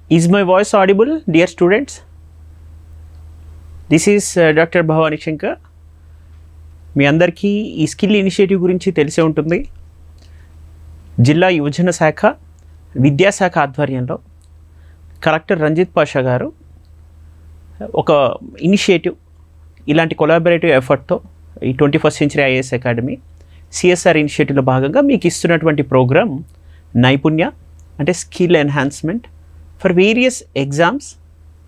Is my voice audible, dear students? This is Dr. Bhavani Shankar. మీ అందరికీ ఈ skill initiative గురించి తెలిసే ఉంటుంది. జిల్లా యువజన శాఖ విద్యాశాఖ ఆధ్వర్యంలో కలెక్టర్ రంజిత్ పాషా గారు ఒక ఇనిషియేటివ్, ఇలాంటి కొలాబరేటివ్ ఎఫర్ట్తో ఈ 21st century IAS academy CSR ఇనిషియేటివ్లో భాగంగా మీకు ఇస్తున్నటువంటి ప్రోగ్రామ్ నైపుణ్య, అంటే skill enhancement for various exams,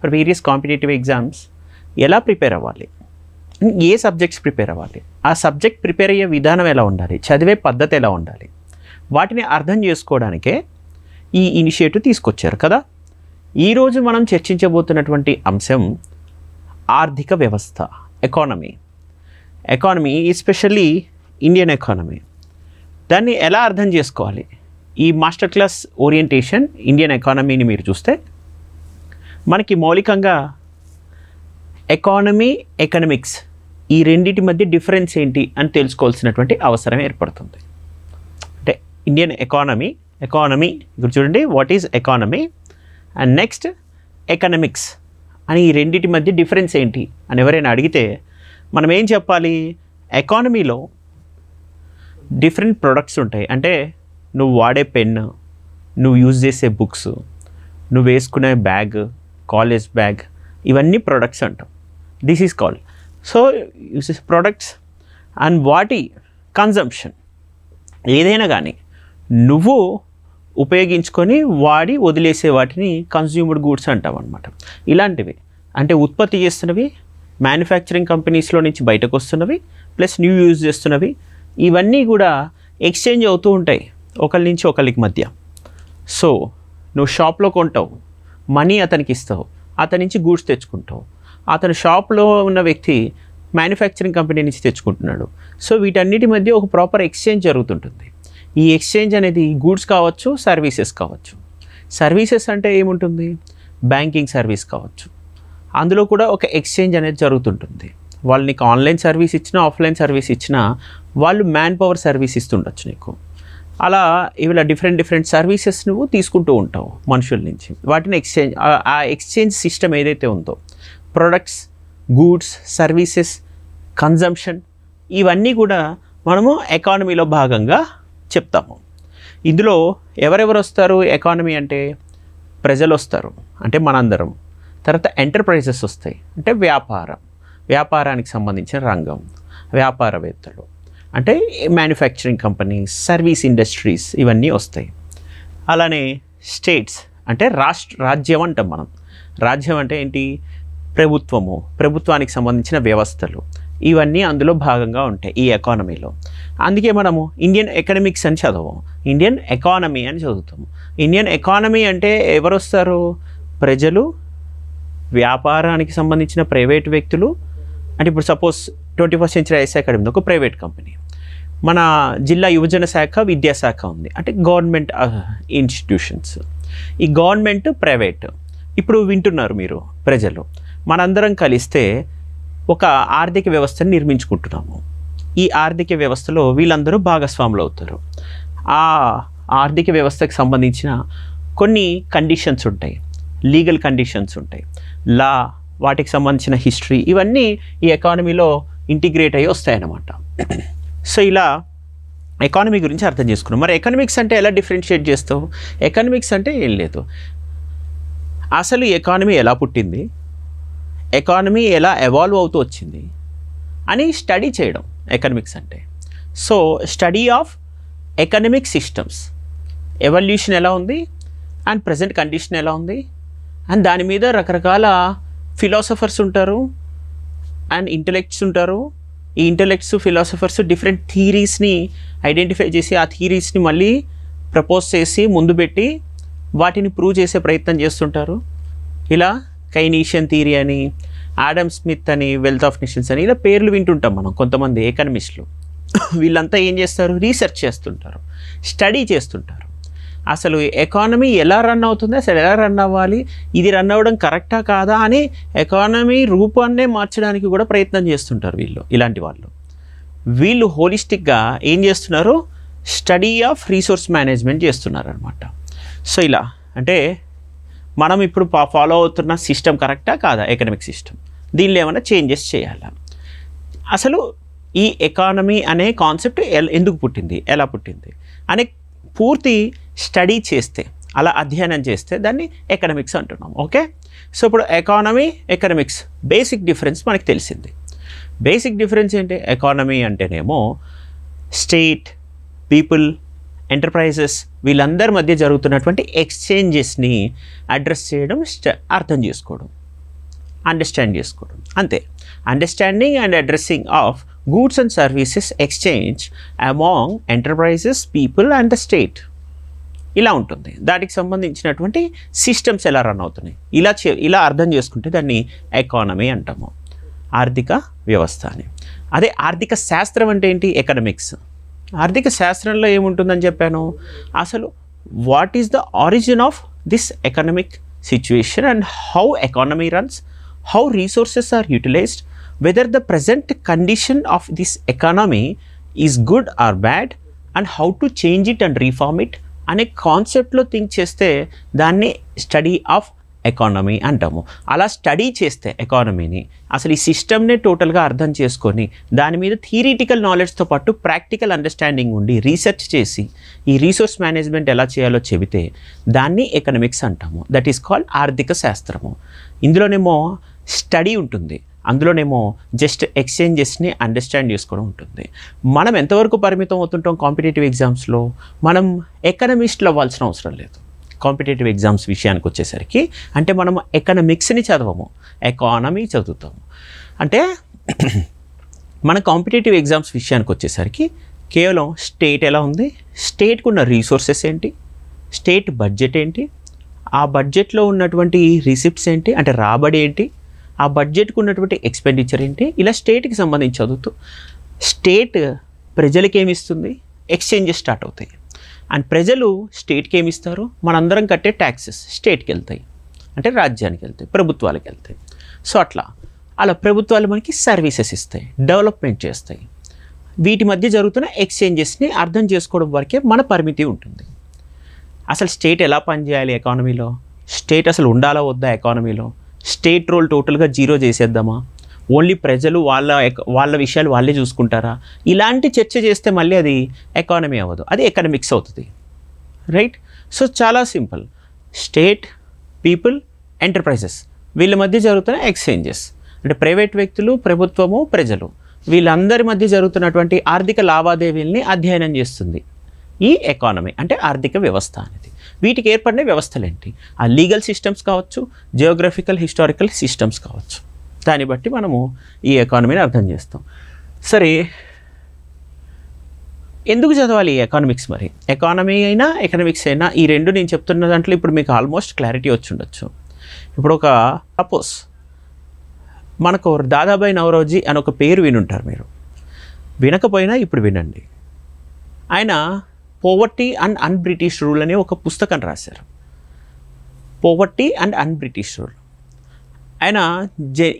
for various competitive exams. ఎలా ప్రిపేర్ అవ్వాలి, ఏ సబ్జెక్ట్స్ ప్రిపేర్ అవ్వాలి, ఆ సబ్జెక్ట్ ప్రిపేర్ అయ్యే విధానం ఎలా ఉండాలి, చదివే పద్ధతి ఎలా ఉండాలి, వాటిని అర్థం చేసుకోవడానికే ఈ ఇనిషియేటివ్ తీసుకొచ్చారు కదా. ఈరోజు మనం చర్చించబోతున్నటువంటి అంశం ఆర్థిక వ్యవస్థ, economy. Economy especially Indian economy. దాన్ని ఎలా అర్థం చేసుకోవాలి? ఈ మాస్టర్ క్లాస్ ఓరియంటేషన్ ఇండియన్ ఎకానమీని మీరు చూస్తే మనకి మౌలికంగా ఎకానమీ, ఎకనమిక్స్ ఈ రెండింటి మధ్య డిఫరెన్స్ ఏంటి అని తెలుసుకోవాల్సినటువంటి అవసరం ఏర్పడుతుంది. అంటే ఇండియన్ ఎకానమీ ఇక్కడ చూడండి, what is economy, and next economics అని ఈ రెండింటి మధ్య డిఫరెన్స్ ఏంటి అని ఎవరైనా అడిగితే మనం ఏం చెప్పాలి? ఎకానమీలో డిఫరెంట్ ప్రొడక్ట్స్ ఉంటాయి. అంటే నువ్వు వాడే పెన్ను, నువ్వు యూజ్ చేసే బుక్స్, నువ్వు వేసుకునే బ్యాగ్, కాలేజ్ బ్యాగ్, ఇవన్నీ ప్రొడక్ట్స్ అంటాం. This is called. So uses products and వాటి కన్జంప్షన్, ఏదైనా కానీ నువ్వు ఉపయోగించుకొని వాడి వదిలేసే వాటిని కన్స్యూమర్డ్ గూడ్స్ అంటాం అన్నమాట. ఇలాంటివి అంటే ఉత్పత్తి చేస్తున్నవి, మ్యానుఫ్యాక్చరింగ్ కంపెనీస్లో నుంచి బయటకు వస్తున్నవి, ప్లస్ న్యూ యూజ్ చేస్తున్నవి, ఇవన్నీ కూడా ఎక్స్చేంజ్ అవుతూ ఉంటాయి ఒకరి నుంచి ఒకరికి మధ్య. సో నువ్వు షాప్లో కొంటావు, మనీ అతనికి ఇస్తావు, అతని నుంచి గూడ్స్ తెచ్చుకుంటావు, అతను షాప్లో ఉన్న వ్యక్తి మ్యానుఫ్యాక్చరింగ్ కంపెనీ నుంచి తెచ్చుకుంటున్నాడు. సో వీటన్నిటి మధ్య ఒక ప్రాపర్ ఎక్స్చేంజ్ జరుగుతుంటుంది. ఈ ఎక్స్చేంజ్ అనేది గూడ్స్ కావచ్చు, సర్వీసెస్ కావచ్చు. సర్వీసెస్ అంటే ఏముంటుంది? బ్యాంకింగ్ సర్వీస్ కావచ్చు, అందులో కూడా ఒక ఎక్స్చేంజ్ అనేది జరుగుతుంటుంది. వాళ్ళు నీకు ఆన్లైన్ సర్వీస్ ఇచ్చినా, ఆఫ్లైన్ సర్వీస్ ఇచ్చినా వాళ్ళు మ్యాన్ పవర్ సర్వీస్ ఇస్తుండొచ్చు నీకు. అలా ఇవిలా డిఫరెంట్ సర్వీసెస్ నువ్వు తీసుకుంటూ ఉంటావు మనుషుల నుంచి. వాటిని ఎక్స్చేంజ్, ఆ ఎక్స్చేంజ్ సిస్టమ్ ఏదైతే ఉందో, ప్రొడక్ట్స్, గూడ్స్, సర్వీసెస్, కన్జంప్షన్, ఇవన్నీ కూడా మనము ఎకానమీలో భాగంగా చెప్తాము. ఇందులో ఎవరెవరు వస్తారు? ఎకానమీ అంటే ప్రజలు వస్తారు, అంటే మనందరం. తర్వాత ఎంటర్ప్రైజెస్ వస్తాయి, అంటే వ్యాపారానికి సంబంధించిన రంగం, వ్యాపారవేత్తలు, అంటే మ్యానుఫ్యాక్చరింగ్ కంపెనీస్, సర్వీస్ ఇండస్ట్రీస్, ఇవన్నీ వస్తాయి. అలానే స్టేట్స్ అంటే రాజ్యం అంటాం మనం. రాజ్యం అంటే ఏంటి? ప్రభుత్వానికి సంబంధించిన వ్యవస్థలు, ఇవన్నీ అందులో భాగంగా ఉంటాయి ఈ ఎకానమీలో. అందుకే మనము ఇండియన్ ఎకనమిక్స్ అని చదవం, ఇండియన్ ఎకానమీ అని చదువుతాము. ఇండియన్ ఎకానమీ అంటే ఎవరు వస్తారు? ప్రజలు, వ్యాపారానికి సంబంధించిన ప్రైవేట్ వ్యక్తులు. అంటే ఇప్పుడు suppose 21st century IAS academy ఒక ప్రైవేట్ కంపెనీ, మన జిల్లా యువజన శాఖ విద్యాశాఖ ఉంది, అంటే గవర్నమెంట్ ఇన్స్టిట్యూషన్స్. ఈ గవర్నమెంట్, ప్రైవేట్, ఇప్పుడు వింటున్నారు మీరు ప్రజలు, మనందరం కలిస్తే ఒక ఆర్థిక వ్యవస్థను నిర్మించుకుంటున్నాము. ఈ ఆర్థిక వ్యవస్థలో వీళ్ళందరూ భాగస్వాములు అవుతారు. ఆ ఆర్థిక వ్యవస్థకు సంబంధించిన కొన్ని కండిషన్స్ ఉంటాయి, లీగల్ కండిషన్స్ ఉంటాయి, లా, వాటికి సంబంధించిన హిస్టరీ, ఇవన్నీ ఈ ఎకానమీలో ఇంటిగ్రేట్ అయ్యి వస్తాయన్నమాట. సో ఇలా ఎకానమీ గురించి అర్థం చేసుకున్నాం. మరి ఎకనమిక్స్ అంటే ఎలా డిఫరెన్షియేట్ చేస్తావు? ఎకనమిక్స్ అంటే ఏం లేదు, అసలు ఎకానమీ ఎలా పుట్టింది, ఎకానమీ ఎలా ఎవాల్వ్ అవుతూ వచ్చింది అని స్టడీ చేయడం ఎకనమిక్స్ అంటే. So study of economic systems, evolution ఎలా ఉంది అండ్ ప్రజెంట్ కండిషన్ ఎలా ఉంది, అండ్ దాని మీద రకరకాల ఫిలాసఫర్స్ ఉంటారు అండ్ ఇంటలెక్ట్స్ ఉంటారు. ఈ ఇంటలెక్ట్స్, ఫిలాసఫర్స్ డిఫరెంట్ థియరీస్ని ఐడెంటిఫై చేసి ఆ థియరీస్ని మళ్ళీ ప్రపోజ్ చేసి ముందు పెట్టి వాటిని ప్రూవ్ చేసే ప్రయత్నం చేస్తుంటారు. ఇలా కైనీషియన్ థియరీ అని, ఆడమ్ స్మిత్ అని, వెల్త్ ఆఫ్ నేషన్స్ అని, ఇలా పేర్లు వింటుంటాం మనం. కొంతమంది ఎకనమిస్టులు వీళ్ళంతా ఏం చేస్తారు? రీసెర్చ్ చేస్తుంటారు, స్టడీ చేస్తుంటారు. అసలు ఎకానమీ ఎలా రన్ అవుతుంది, అసలు ఎలా రన్ అవ్వాలి, ఇది రన్ అవ్వడం కరెక్టా కాదా అని ఎకానమీ రూపాన్నే మార్చడానికి కూడా ప్రయత్నం చేస్తుంటారు వీళ్ళు. ఇలాంటి వీళ్ళు హోలిస్టిక్గా ఏం చేస్తున్నారు? స్టడీ ఆఫ్ రీసోర్స్ మేనేజ్మెంట్ చేస్తున్నారు అనమాట. సో ఇలా అంటే మనం ఇప్పుడు ఫాలో అవుతున్న సిస్టమ్ కరెక్టా కాదా, ఎకనామిక్ సిస్టమ్, దీనిలో ఏమైనా చేంజెస్ చేయాలా, అసలు ఈ ఎకానమీ అనే కాన్సెప్ట్ ఎందుకు పుట్టింది, ఎలా పుట్టింది అనే పూర్తి స్టడీ చేస్తే, అలా అధ్యయనం చేస్తే దాన్ని ఎకనామిక్స్ అంటున్నాం. ఓకే, సో ఇప్పుడు ఎకానమీ, ఎకనామిక్స్ బేసిక్ డిఫరెన్స్ మనకి తెలిసింది. బేసిక్ డిఫరెన్స్ ఏంటి, ఎకానమీ అంటేనేమో స్టేట్, పీపుల్, ఎంటర్ప్రైజెస్ వీళ్ళందరి మధ్య జరుగుతున్నటువంటి ఎక్స్చేంజెస్ని అడ్రస్ చేయడం, అర్థం చేసుకోవడం, అండర్స్టాండ్ చేసుకోవడం, అంతే. Understanding and addressing of goods and services exchange among enterprises, people and the state, ఇలా ఉంటుంది. దానికి సంబంధించినటువంటి సిస్టమ్స్ ఎలా రన్ అవుతున్నాయి, ఇలా అర్థం చేసుకుంటే దాన్ని ఎకానమీ అంటాము, ఆర్థిక వ్యవస్థ అని. అదే ఆర్థిక శాస్త్రం అంటే ఏంటి, ఎకనామిక్స్. ఆర్థిక శాస్త్రంలో ఏముంటుందని చెప్పాను, అసలు what is the origin of this economic situation and how economy runs, how resources are utilized, whether the present condition of this economy is good or bad and how to change it and reform it అనే కాన్సెప్ట్లో think చేస్తే దాన్ని study of economy అంటాము. అలా study చేస్తే ఎకానమీని, అసలు ఈ సిస్టమ్నే టోటల్గా అర్థం చేసుకొని దాని మీద థియరిటికల్ నాలెడ్జ్తో పాటు ప్రాక్టికల్ అండర్స్టాండింగ్ ఉండి రీసెర్చ్ చేసి ఈ రీసోర్స్ మేనేజ్మెంట్ ఎలా చేయాలో చెబితే దాన్ని ఎకనామిక్స్ అంటాము. దట్ ఈస్ కాల్డ్ ఆర్థిక శాస్త్రము. ఇందులోనేమో స్టడీ ఉంటుంది, అందులోనేమో జస్ట్ ఎక్స్చేంజెస్ని అండర్స్టాండ్ చేసుకోవడం ఉంటుంది. మనం ఎంతవరకు పరిమితం అవుతుంటాం కాంపిటేటివ్ ఎగ్జామ్స్లో, మనం ఎకనమిస్ట్లు అవ్వాల్సిన అవసరం లేదు కాంపిటేటివ్ ఎగ్జామ్స్ విషయానికి వచ్చేసరికి. అంటే మనం ఎకనామిక్స్ని చదవము, ఎకానమీ చదువుతాము. అంటే మన కాంపిటేటివ్ ఎగ్జామ్స్ విషయానికి వచ్చేసరికి కేవలం స్టేట్ ఎలా ఉంది, స్టేట్కు ఉన్న రీసోర్సెస్ ఏంటి, స్టేట్ బడ్జెట్ ఏంటి, ఆ బడ్జెట్లో ఉన్నటువంటి రిసిప్ట్స్ ఏంటి, అంటే రాబడి ఏంటి, ఆ బడ్జెట్కు ఉన్నటువంటి ఎక్స్పెండిచర్ ఏంటి, ఇలా స్టేట్కి సంబంధించి చదువుతూ స్టేట్ ప్రజలకి ఏమి ఇస్తుంది, ఎక్స్చేంజెస్ స్టార్ట్ అవుతాయి. అండ్ ప్రజలు స్టేట్కి ఏమి ఇస్తారు, మనందరం కట్టే ట్యాక్సెస్ స్టేట్కి వెళ్తాయి, అంటే రాజ్యానికి వెళ్తాయి, ప్రభుత్వాలకు వెళ్తాయి. సో అలా ప్రభుత్వాలు మనకి సర్వీసెస్ ఇస్తాయి, డెవలప్మెంట్ చేస్తాయి. వీటి మధ్య జరుగుతున్న ఎక్స్చేంజెస్ని అర్థం చేసుకోవడం వరకే మన పరిమితి ఉంటుంది. అసలు స్టేట్ ఎలా పనిచేయాలి ఎకానమీలో, స్టేట్ అసలు ఉండాలా వద్దా ఎకానమీలో, స్టేట్ రోల్ టోటల్గా జీరో చేసేద్దామా, ఓన్లీ ప్రజలు వాళ్ళ విషయాలు వాళ్ళే చూసుకుంటారా, ఇలాంటి చర్చ చేస్తే మళ్ళీ అది ఎకానమీ అవ్వదు, అది ఎకనామిక్స్ అవుతుంది. రైట్. సో చాలా సింపుల్, స్టేట్, పీపుల్, ఎంటర్ప్రైజెస్ వీళ్ళ మధ్య జరుగుతున్న ఎక్స్చేంజెస్, అంటే ప్రైవేట్ వ్యక్తులు, ప్రభుత్వము, ప్రజలు వీళ్ళందరి మధ్య జరుగుతున్నటువంటి ఆర్థిక లావాదేవీల్ని అధ్యయనం చేస్తుంది ఈ ఎకానమీ, అంటే ఆర్థిక వ్యవస్థ అనేది. వీటికి ఏర్పడిన వ్యవస్థలు ఏంటి, ఆ లీగల్ సిస్టమ్స్ కావచ్చు, జియోగ్రఫికల్ హిస్టారికల్ సిస్టమ్స్ కావచ్చు, దాన్ని బట్టి మనము ఈ ఎకానమీని అర్థం చేస్తాం. సరే, ఎందుకు చదవాలి ఈ ఎకానమిక్స్ మరి? ఎకానమీ అయినా ఎకనామిక్స్ అయినా ఈ రెండు నేను చెప్తున్న దాంట్లో ఇప్పుడు మీకు ఆల్మోస్ట్ క్లారిటీ వచ్చి ఉండొచ్చు. ఇప్పుడు ఒక సపోజ్ మనకు దాదాబాయి నవరోజీ అని ఒక పేరు వినుంటారు మీరు, వినకపోయినా ఇప్పుడు వినండి. ఆయన poverty and an British rule అనే ఒక పుస్తకం రాశారు. Poverty and an British rule. ఆయన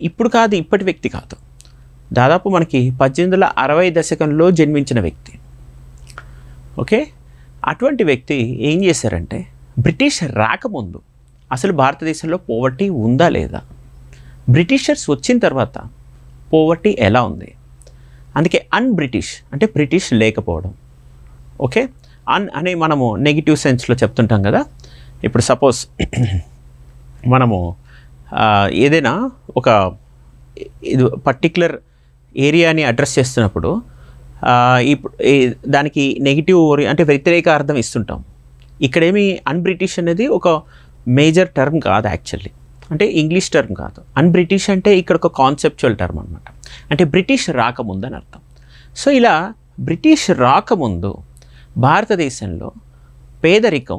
ఇప్పుడు కాదు, ఇప్పటి వ్యక్తి కాదు, దాదాపు మనకి 1860 దశకంలో జన్మించిన వ్యక్తి. ఓకే, అటువంటి వ్యక్తి ఏం చేశారంటే బ్రిటిష్ రాకముందు అసలు భారతదేశంలో పోవర్టీ ఉందా లేదా, బ్రిటిషర్స్ వచ్చిన తర్వాత పోవర్టీ ఎలా ఉంది, అందుకే అన్ బ్రిటిష్ అంటే బ్రిటిష్ లేకపోవడం. ఓకే, అన్ అని మనము నెగిటివ్ సెన్స్లో చెప్తుంటాం కదా. ఇప్పుడు సపోజ్ మనము ఏదైనా ఒక ఇది పర్టిక్యులర్ ఏరియాని అడ్రస్ చేస్తున్నప్పుడు ఇప్పుడు దానికి నెగిటివ్ అంటే వ్యతిరేక అర్థం ఇస్తుంటాం. ఇక్కడేమి అన్ బ్రిటిష్ అనేది ఒక మేజర్ టర్మ్ కాదు యాక్చువల్లీ, అంటే ఇంగ్లీష్ టర్మ్ కాదు. అన్ బ్రిటిష్ అంటే ఇక్కడ ఒక కాన్సెప్చువల్ టర్మ్ అనమాట, అంటే బ్రిటిష్ రాకముందు అని అర్థం. సో ఇలా బ్రిటిష్ రాకముందు భారతదేశంలో పేదరికం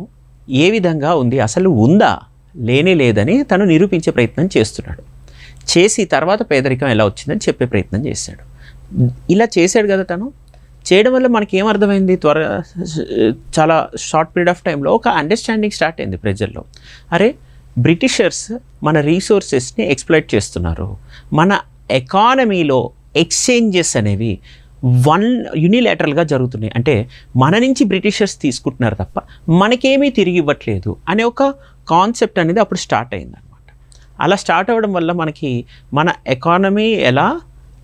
ఏ విధంగా ఉంది, అసలు ఉందా లేనే లేదని తను నిరూపించే ప్రయత్నం చేస్తున్నాడు. చేసి తర్వాత పేదరికం ఎలా వచ్చిందని చెప్పే ప్రయత్నం చేశాడు. ఇలా చేశాడు కదా తను. చేయడం వల్ల మనకి ఏమర్థమైంది, చాలా షార్ట్ పీరియడ్ ఆఫ్ టైంలో ఒక అండర్స్టాండింగ్ స్టార్ట్ అయింది ప్రజల్లో. అరే, బ్రిటిషర్స్ మన రీసోర్సెస్ని ఎక్స్ప్లాయిట్ చేస్తున్నారు, మన ఎకానమీలో ఎక్స్చేంజెస్ అనేవి యూనిలాటరల్గా జరుగుతున్నాయి, అంటే మన నుంచి బ్రిటిషర్స్ తీసుకుంటున్నారు తప్ప మనకేమీ తిరిగి ఇవ్వట్లేదు అనే ఒక కాన్సెప్ట్ అనేది అప్పుడు స్టార్ట్ అయిందనమాట. అలా స్టార్ట్ అవ్వడం వల్ల మనకి మన ఎకానమీ ఎలా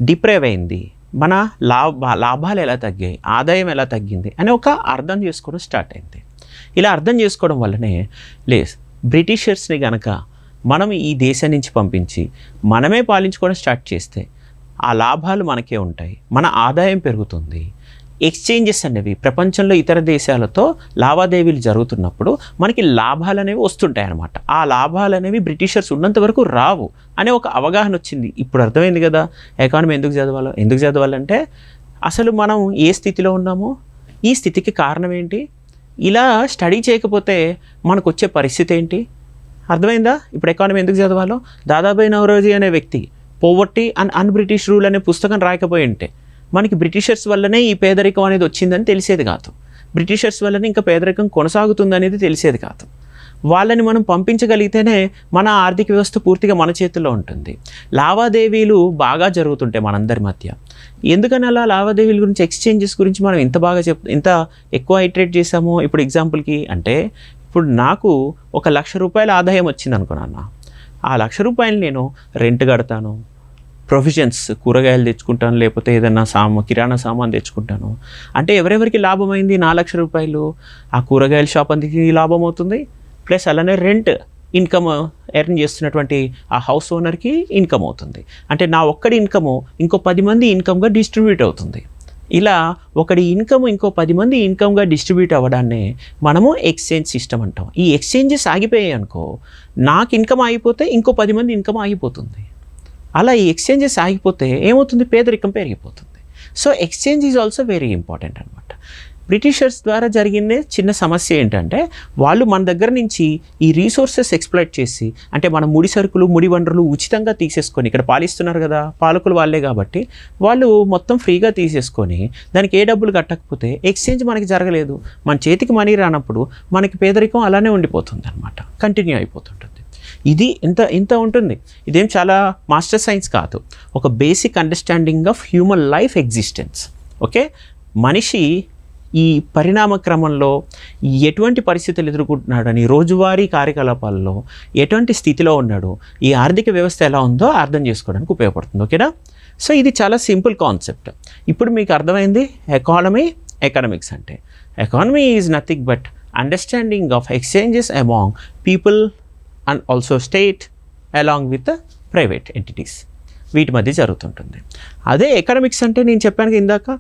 డిప్రైవ్ అయింది, మన లాభాలు ఎలా తగ్గాయి, ఆదాయం ఎలా తగ్గింది అని ఒక అర్థం చేసుకోవడం స్టార్ట్ అయింది. ఇలా అర్థం చేసుకోవడం వల్లనే బ్రిటిషర్స్ని కనుక మనం ఈ దేశం నుంచి పంపించి మనమే పాలించుకోవడం స్టార్ట్ చేస్తే ఆ లాభాలు మనకే ఉంటాయి, మన ఆదాయం పెరుగుతుంది. ఎక్స్చేంజెస్ అనేవి ప్రపంచంలో ఇతర దేశాలతో లావాదేవీలు జరుగుతున్నప్పుడు మనకి లాభాలు అనేవి వస్తుంటాయి అన్నమాట. ఆ లాభాలు అనేవి బ్రిటిషర్స్ ఉన్నంత వరకు రావు అనే ఒక అవగాహన వచ్చింది. ఇప్పుడు అర్థమైంది కదా ఎకానమీ ఎందుకు చదవాలంటే అసలు మనం ఏ స్థితిలో ఉన్నామో ఈ స్థితికి కారణం ఏంటి, ఇలా స్టడీ చేయకపోతే మనకు వచ్చే పరిస్థితి ఏంటి, అర్థమైందా? ఇప్పుడు ఎకానమీ ఎందుకు చదవాలో. దాదాబాయి నౌరోజీ అనే వ్యక్తి poverty and an British rule అనే పుస్తకం రాయకపోయి ఉంటే మనకి బ్రిటిషర్స్ వల్లనే ఈ పేదరికం అనేది వచ్చిందని తెలిసేది కాదు, బ్రిటిషర్స్ వల్లనే ఇంకా పేదరికం కొనసాగుతుంది అనేది తెలిసేది కాదు. వాళ్ళని మనం పంపించగలిగితేనే మన ఆర్థిక వ్యవస్థ పూర్తిగా మన చేతుల్లో ఉంటుంది. లావాదేవీలు బాగా జరుగుతుంటాయి మనందరి మధ్య. ఎందుకని అలా లావాదేవీల గురించి, ఎక్స్చేంజెస్ గురించి మనం ఇంత ఎక్కువ ఇటరేట్ చేసామో ఇప్పుడు ఎగ్జాంపుల్కి అంటే, ఇప్పుడు నాకు ₹1,00,000 ఆదాయం వచ్చింది అనుకున్నాను. ఆ ₹1,00,000 నేను రెంట్ కడతాను, ప్రొవిజన్స్ కూరగాయలు తెచ్చుకుంటాను, లేకపోతే ఏదైనా కిరాణా సామాన్ తెచ్చుకుంటాను. అంటే ఎవరెవరికి లాభమైంది? ₹4,00,000 ఆ కూరగాయల షాప్ అందుకు లాభం అవుతుంది, ప్లస్ అలానే రెంట్ ఇన్కమ్ ఎర్న్ చేస్తున్నటువంటి ఆ హౌస్ ఓనర్కి ఇన్కమ్ అవుతుంది. అంటే నా ఒక్కడి ఇన్కము ఇంకో 10 మంది ఇన్కమ్గా డిస్ట్రిబ్యూట్ అవుతుంది. ఇలా ఒకడి ఇన్కమ్ ఇంకో 10 మంది ఇన్కమ్గా డిస్ట్రిబ్యూట్ అవ్వడాన్ని మనము ఎక్స్చేంజ్ సిస్టమ్ అంటాం. ఈ ఎక్స్చేంజెస్ ఆగిపోయాయి అనుకో, నాకు ఇన్కమ్ ఆగిపోతే ఇంకో 10 మంది ఇన్కమ్ ఆగిపోతుంది. అలా ఈ ఎక్స్చేంజెస్ ఆగిపోతే ఏమవుతుంది? పేదరికం పెరిగిపోతుంది. So exchange is also very important అనమాట. బ్రిటిషర్స్ ద్వారా జరిగిందే చిన్న సమస్య ఏంటంటే, వాళ్ళు మన దగ్గర నుంచి ఈ రీసోర్సెస్ ఎక్స్ప్లాయిట్ చేసి, అంటే మన ముడి సరుకులు ముడి వనరులు ఉచితంగా తీసేసుకొని, ఇక్కడ పాలిస్తున్నారు కదా పాలకులు వాళ్ళే కాబట్టి వాళ్ళు మొత్తం ఫ్రీగా తీసేసుకొని దానికి ఏ డబ్బులు కట్టకపోతే ఎక్స్చేంజ్ మనకి జరగలేదు, మన చేతికి మనీ రానప్పుడు మనకి పేదరికం అలానే ఉండిపోతుంది అనమాట, కంటిన్యూ అయిపోతుంటుంది. ఇది ఇంత ఉంటుంది. ఇదేం చాలా మాస్టర్ సైన్స్ కాదు, ఒక basic understanding of human life existence. Okay, మనిషి ఈ పరిణామ క్రమంలో ఎటువంటి పరిస్థితులు ఎదుర్కొంటున్నాడని, రోజువారీ కార్యకలాపాల్లో ఎటువంటి స్థితిలో ఉన్నాడు, ఈ ఆర్థిక వ్యవస్థ ఎలా ఉందో అర్థం చేసుకోవడానికి ఉపయోగపడుతుంది. ఓకేనా? సో ఇది చాలా సింపుల్ కాన్సెప్ట్. ఇప్పుడు మీకు అర్థమైంది ఎకనామిక్స్ అంటే. Economy is nothing but understanding of exchanges among people and also state along with private entities, వీటి మధ్య జరుగుతుంటుంది. అదే ఎకనామిక్స్ అంటే నేను చెప్పాను ఇందాక,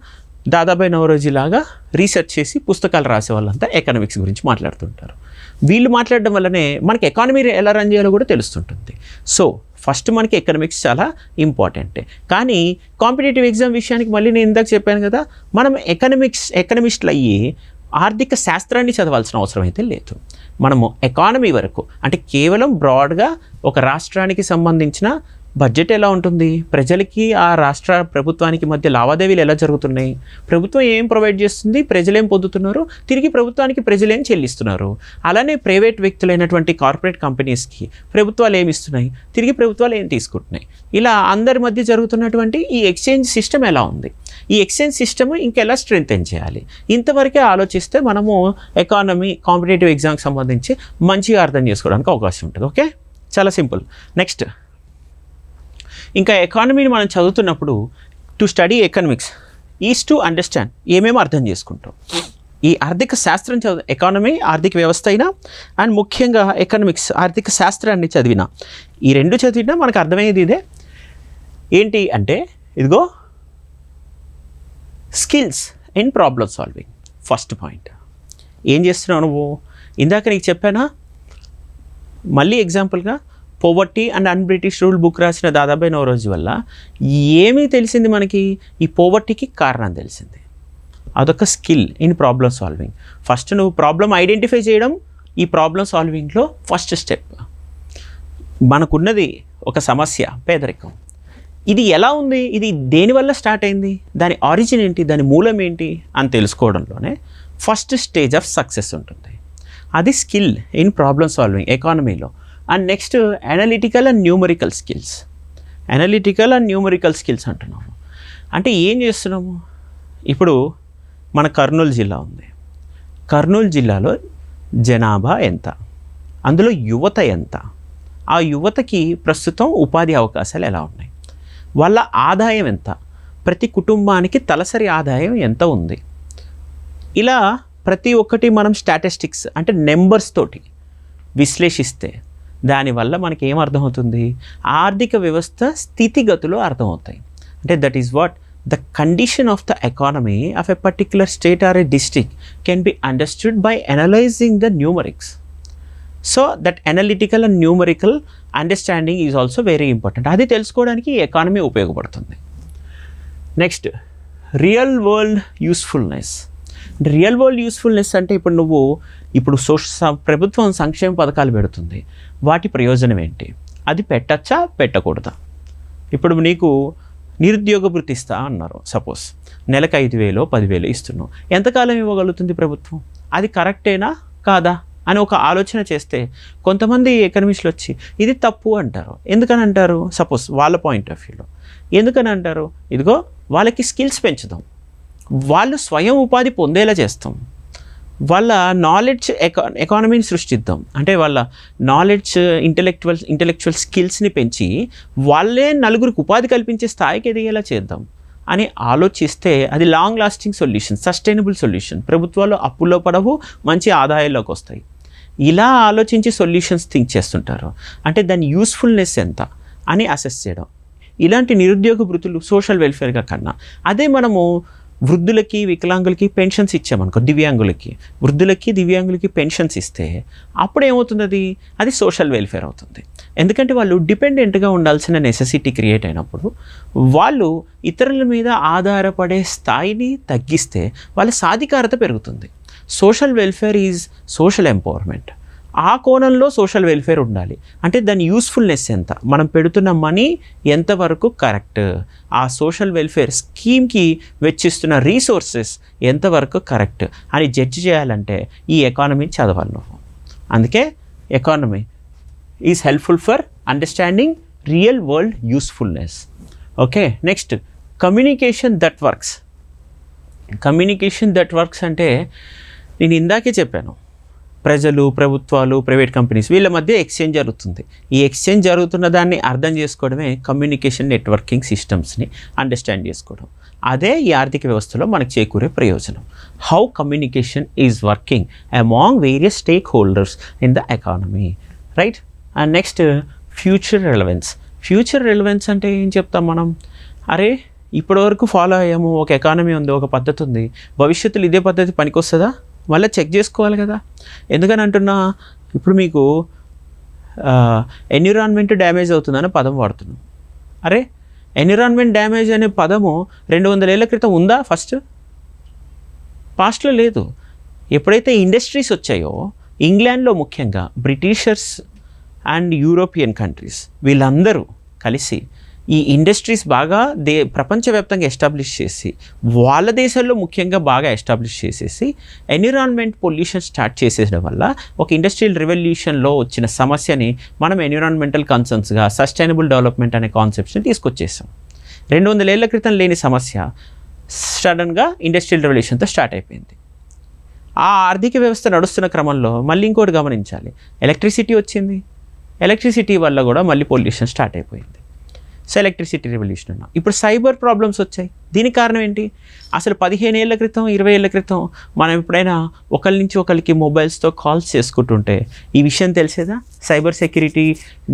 దాదాబాయి నౌరోజీ లాగా రీసెర్చ్ చేసి పుస్తకాలు రాసే వాళ్ళంతా ఎకనామిక్స్ గురించి మాట్లాడుతుంటారు. వీళ్ళు మాట్లాడడం వల్లనే మనకి ఎకానమీ ఎలా రన్ చేయాలో కూడా తెలుస్తుంటుంది. సో ఫస్ట్ మనకి ఎకనామిక్స్ చాలా ఇంపార్టెంటే. కానీ కాంపిటేటివ్ ఎగ్జామ్ విషయానికి మళ్ళీ నేను ఇందాక చెప్పాను కదా, మనం ఎకనమిస్టులు అయ్యి ఆర్థిక శాస్త్రాన్ని చదవాల్సిన అవసరం అయితే లేదు. మనము ఎకానమీ వరకు, అంటే కేవలం బ్రాడ్గా ఒక రాష్ట్రానికి సంబంధించిన బడ్జెట్ ఎలా ఉంటుంది, ప్రజలకి ఆ రాష్ట్ర ప్రభుత్వానికి మధ్య లావాదేవీలు ఎలా జరుగుతున్నాయి, ప్రభుత్వం ఏం ప్రొవైడ్ చేస్తుంది, ప్రజలు ఏం పొందుతున్నారు, తిరిగి ప్రభుత్వానికి ప్రజలు ఏం చెల్లిస్తున్నారు, అలానే ప్రైవేట్ వ్యక్తులైనటువంటి కార్పొరేట్ కంపెనీస్కి ప్రభుత్వాలు ఏమి ఇస్తున్నాయి, తిరిగి ప్రభుత్వాలు ఏం తీసుకుంటున్నాయి, ఇలా అందరి మధ్య జరుగుతున్నటువంటి ఈ ఎక్స్చేంజ్ సిస్టమ్ ఎలా ఉంది, ఈ ఎక్స్చేంజ్ సిస్టమ్ ఇంకెలా స్ట్రెంగ్తెన్ చేయాలి, ఇంతవరకే ఆలోచిస్తే మనము ఎకానమీ కాంపిటేటివ్ ఎగ్జామ్కి సంబంధించి మంచిగా అర్థం చేసుకోవడానికి అవకాశం ఉంటుంది. ఓకే, చాలా సింపుల్. నెక్స్ట్, ఇంకా ఎకానమీని మనం చదువుతున్నప్పుడు to study economics is to understand, ఏమేమో అర్థం చేసుకుంటాం. ఈ ఆర్థిక శాస్త్రం ఎకానమీ ఆర్థిక వ్యవస్థ అయినా అండ్ ముఖ్యంగా ఎకనామిక్స్ ఆర్థిక శాస్త్రాన్ని చదివినా, ఈ రెండు చదివినా మనకు అర్థమయ్యేది ఇదే. ఏంటి అంటే ఇదిగో skills in problem solving. First point, ఏం చేస్తున్నావు నువ్వు? ఇందాక నీకు చెప్పానా, మళ్ళీ ఎగ్జాంపుల్గా poverty and an British rule book రాసిన దాదాబాయి నౌరోజీ వల్ల ఏమీ తెలిసింది మనకి? ఈ పోవర్టీకి కారణం తెలిసింది. అదొక skill in problem solving. First నువ్వు ప్రాబ్లం ఐడెంటిఫై చేయడం ఈ ప్రాబ్లమ్ సాల్వింగ్లో ఫస్ట్ స్టెప్. మనకున్నది ఒక సమస్య, పేదరికం. ఇది ఎలా ఉంది, ఇది దేనివల్ల స్టార్ట్ అయింది, దాని ఆరిజిన్ ఏంటి, దాని మూలం ఏంటి అని తెలుసుకోవడంలోనే ఫస్ట్ స్టేజ్ ఆఫ్ సక్సెస్ ఉంటుంది. అది స్కిల్ ఇన్ ప్రాబ్లమ్ సాల్వింగ్ ఎకానమీలో. And next analytical and numerical skills. Analytical and numerical skills అంటున్నాము అంటే ఏం చేస్తున్నాము? ఇప్పుడు మన కర్నూలు జిల్లా ఉంది. కర్నూలు జిల్లాలో జనాభా ఎంత, అందులో యువత ఎంత, ఆ యువతకి ప్రస్తుతం ఉపాధి అవకాశాలు ఎలా ఉన్నాయి, వాళ్ళ ఆదాయం ఎంత, ప్రతి కుటుంబానికి తలసరి ఆదాయం ఎంత ఉంది, ఇలా ప్రతి ఒక్కటి మనం స్టాటిస్టిక్స్ అంటే నెంబర్స్ తోటి విశ్లేషిస్తే దానివల్ల మనకి ఏం అర్థమవుతుంది, ఆర్థిక వ్యవస్థ స్థితిగతులు అర్థమవుతాయి. అంటే that is what the condition of the economy of a particular state or a district can be understood by analyzing the numerics. So that analytical and numerical understanding is also very important. అది తెలుసుకోవడానికి ఈ economy ఉపయోగపడుతుంది. Next real world usefulness. Real world usefulness అంటే ఇప్పుడు ప్రభుత్వం సంక్షేమ పథకాలు పెడుతుంది, వాటి ప్రయోజనం ఏంటి, అది పెట్టచ్చా పెట్టకూడదా. ఇప్పుడు నీకు నిరుద్యోగ భృతి ఇస్తా అన్నారు, సపోజ్ నెలకు 5,000 10,000 ఇస్తున్నాం, ఎంతకాలం ఇవ్వగలుగుతుంది ప్రభుత్వం, అది కరెక్టేనా కాదా అని ఒక ఆలోచన చేస్తే కొంతమంది ఎకనమిస్టులు వచ్చి ఇది తప్పు అంటారు. ఎందుకని అంటారు, సపోజ్ వాళ్ళ పాయింట్ ఆఫ్ వ్యూలో ఎందుకని అంటారు, ఇదిగో వాళ్ళకి స్కిల్స్ పెంచుదాం, వాళ్ళు స్వయం ఉపాధి పొందేలా చేస్తాం, వాళ్ళ నాలెడ్జ్ ఎకానమీని సృష్టిద్దాం, అంటే వాళ్ళ నాలెడ్జ్ ఇంటెలెక్చువల్ స్కిల్స్ని పెంచి వాళ్ళే నలుగురికి ఉపాధి కల్పించే స్థాయికి ఎదిగేలా చేద్దాం అని ఆలోచిస్తే అది long lasting solution, sustainable solution. ప్రభుత్వాలు అప్పుల్లో పడవు, మంచి ఆదాయాల్లోకి వస్తాయి. ఇలా ఆలోచించి సొల్యూషన్స్ థింక్ చేస్తుంటారు. అంటే దాని యూస్ఫుల్నెస్ ఎంత అని అసెస్ చేయడం. ఇలాంటి నిరుద్యోగ వృత్తులు సోషల్ వెల్ఫేర్గా కన్నా అదే మనము వృద్ధులకి వికలాంగులకి పెన్షన్స్ ఇచ్చామనుకో, దివ్యాంగులకి పెన్షన్స్ ఇస్తే అప్పుడు ఏమవుతుంది, అది సోషల్ వెల్ఫేర్ అవుతుంది. ఎందుకంటే వాళ్ళు డిపెండెంట్గా ఉండాల్సిన నెసెసిటీ క్రియేట్ అయినప్పుడు వాళ్ళు ఇతరుల మీద ఆధారపడే స్థాయిని తగ్గిస్తే వాళ్ళ సాధికారత పెరుగుతుంది. Social welfare is social empowerment. ఆ కోణంలో సోషల్ వెల్ఫేర్ ఉండాలి. అంటే దాని యూస్ఫుల్నెస్ ఎంత, మనం పెడుతున్న మనీ ఎంతవరకు కరెక్ట్, ఆ సోషల్ వెల్ఫేర్ స్కీమ్కి వెచ్చిస్తున్న రీసోర్సెస్ ఎంతవరకు కరెక్ట్ అని జడ్జి చేయాలంటే ఈ ఎకానమీ చదవాలి నువ్వు. అందుకే economy is helpful for understanding real world usefulness. Okay, next communication that works. Communication that works అంటే నేను ఇందాకే చెప్పాను, ప్రజలు, ప్రభుత్వాలు, ప్రైవేట్ కంపెనీస్ వీళ్ళ మధ్య ఎక్స్చేంజ్ జరుగుతుంది. ఈ ఎక్స్చేంజ్ జరుగుతున్న దాన్ని అర్థం చేసుకోవడమే కమ్యూనికేషన్ నెట్వర్కింగ్ సిస్టమ్స్ని అండర్స్టాండ్ చేసుకోవడం. అదే ఈ ఆర్థిక వ్యవస్థలో మనకు చేకూరే ప్రయోజనం. How communication is working among various stake holders in the economy, right. And next future relevance. Future relevance అంటే ఏం చెప్తాం మనం, అరే ఇప్పటివరకు ఫాలో అయ్యాము, ఒక ఎకానమీ ఉంది, ఒక పద్ధతి ఉంది, భవిష్యత్తులో ఇదే పద్ధతి పనికొస్తుందా, మళ్ళీ చెక్ చేసుకోవాలి కదా. ఎందుకని అంటున్నా, ఇప్పుడు మీకు ఎన్విరాన్మెంట్ డ్యామేజ్ అవుతుందని పదం వాడుతున్నాం. అరే ఎన్విరాన్మెంట్ డ్యామేజ్ అనే పదము 200 ఏళ్ల క్రితం ఉందా, పాస్ట్లో లేదు. ఎప్పుడైతే ఇండస్ట్రీస్ వచ్చాయో ఇంగ్లాండ్లో ముఖ్యంగా బ్రిటిషర్స్ అండ్ యూరోపియన్ కంట్రీస్ వీళ్ళందరూ కలిసి ఈ ఇండస్ట్రీస్ బాగా ప్రపంచవ్యాప్తంగా ఎస్టాబ్లిష్ చేసి వాళ్ళ దేశాల్లో ముఖ్యంగా బాగా ఎస్టాబ్లిష్ చేసేసి ఎన్విరాన్మెంట్ పొల్యూషన్ స్టార్ట్ చేసేయడం వల్ల ఒక ఇండస్ట్రియల్ రెవల్యూషన్లో వచ్చిన సమస్యని మనం ఎన్విరాన్మెంటల్ కన్సర్న్స్గా సస్టైనబుల్ డెవలప్మెంట్ అనే కాన్సెప్ట్స్ని తీసుకొచ్చేసాం. 200 ఏళ్ల క్రితం లేని సమస్య సడన్గా ఇండస్ట్రియల్ రెవల్యూషన్తో స్టార్ట్ అయిపోయింది. ఆ ఆర్థిక వ్యవస్థ నడుస్తున్న క్రమంలో మళ్ళీ ఇంకోటి గమనించాలి, ఎలక్ట్రిసిటీ వచ్చింది. ఎలక్ట్రిసిటీ వల్ల కూడా మళ్ళీ పొల్యూషన్ స్టార్ట్ అయిపోయింది. సో ఎలక్ట్రిసిటీ రెవల్యూషన్ అన్నా. ఇప్పుడు సైబర్ ప్రాబ్లమ్స్ వచ్చాయి. దీనికి కారణం ఏంటి, అసలు 15 ఏళ్ల క్రితం 20 ఏళ్ల క్రితం మనం ఎప్పుడైనా ఒకరి నుంచి ఒకరికి మొబైల్స్తో కాల్స్ చేసుకుంటుంటే ఈ విషయం తెలిసేదా, సైబర్ సెక్యూరిటీ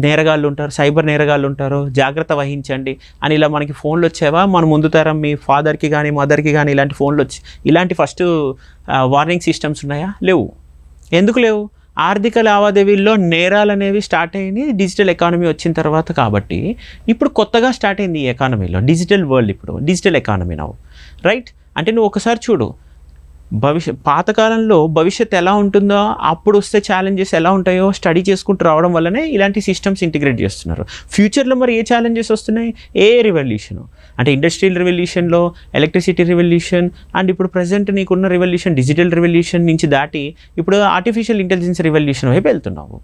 నేరగాళ్ళు ఉంటారు, సైబర్ నేరగాళ్ళు ఉంటారు, జాగ్రత్త వహించండి అని ఇలా మనకి ఫోన్లు వచ్చేవా. మన ముందు తరం మీ ఫాదర్కి కానీ మదర్కి కానీ ఇలాంటి ఫోన్లు వచ్చి ఇలాంటి ఫస్ట్ వార్నింగ్ సిస్టమ్స్ ఉన్నాయా, లేవు. ఎందుకు లేవు, ఆర్థిక లావాదేవీల్లో నేరాలు అనేవి స్టార్ట్ అయ్యి డిజిటల్ ఎకానమీ వచ్చిన తర్వాత. కాబట్టి ఇప్పుడు కొత్తగా స్టార్ట్ అయింది ఈ ఎకానమీలో డిజిటల్ వరల్డ్, ఇప్పుడు డిజిటల్ ఎకానమీ నవ్వు, రైట్. అంటే నువ్వు ఒకసారి చూడు, పాతకాలంలో భవిష్యత్తు ఎలా ఉంటుందో అప్పుడు వస్తే ఛాలెంజెస్ ఎలా ఉంటాయో స్టడీ చేసుకుంటూ రావడం వల్లనే ఇలాంటి సిస్టమ్స్ ఇంటిగ్రేట్ చేస్తున్నారు. ఫ్యూచర్లో మరి ఏ ఛాలెంజెస్ వస్తున్నాయి, ఏ రెవల్యూషన్ అంటే ఇండస్ట్రియల్ రెవల్యూషన్లో ఎలక్ట్రిసిటీ రెవల్యూషన్ అండ్ ఇప్పుడు ప్రజెంట్ నీకున్న రెవల్యూషన్ డిజిటల్ రెవల్యూషన్ నుంచి దాటి ఇప్పుడు ఆర్టిఫిషియల్ ఇంటెలిజెన్స్ రెవల్యూషన్ వైపు వెళ్తున్నావు.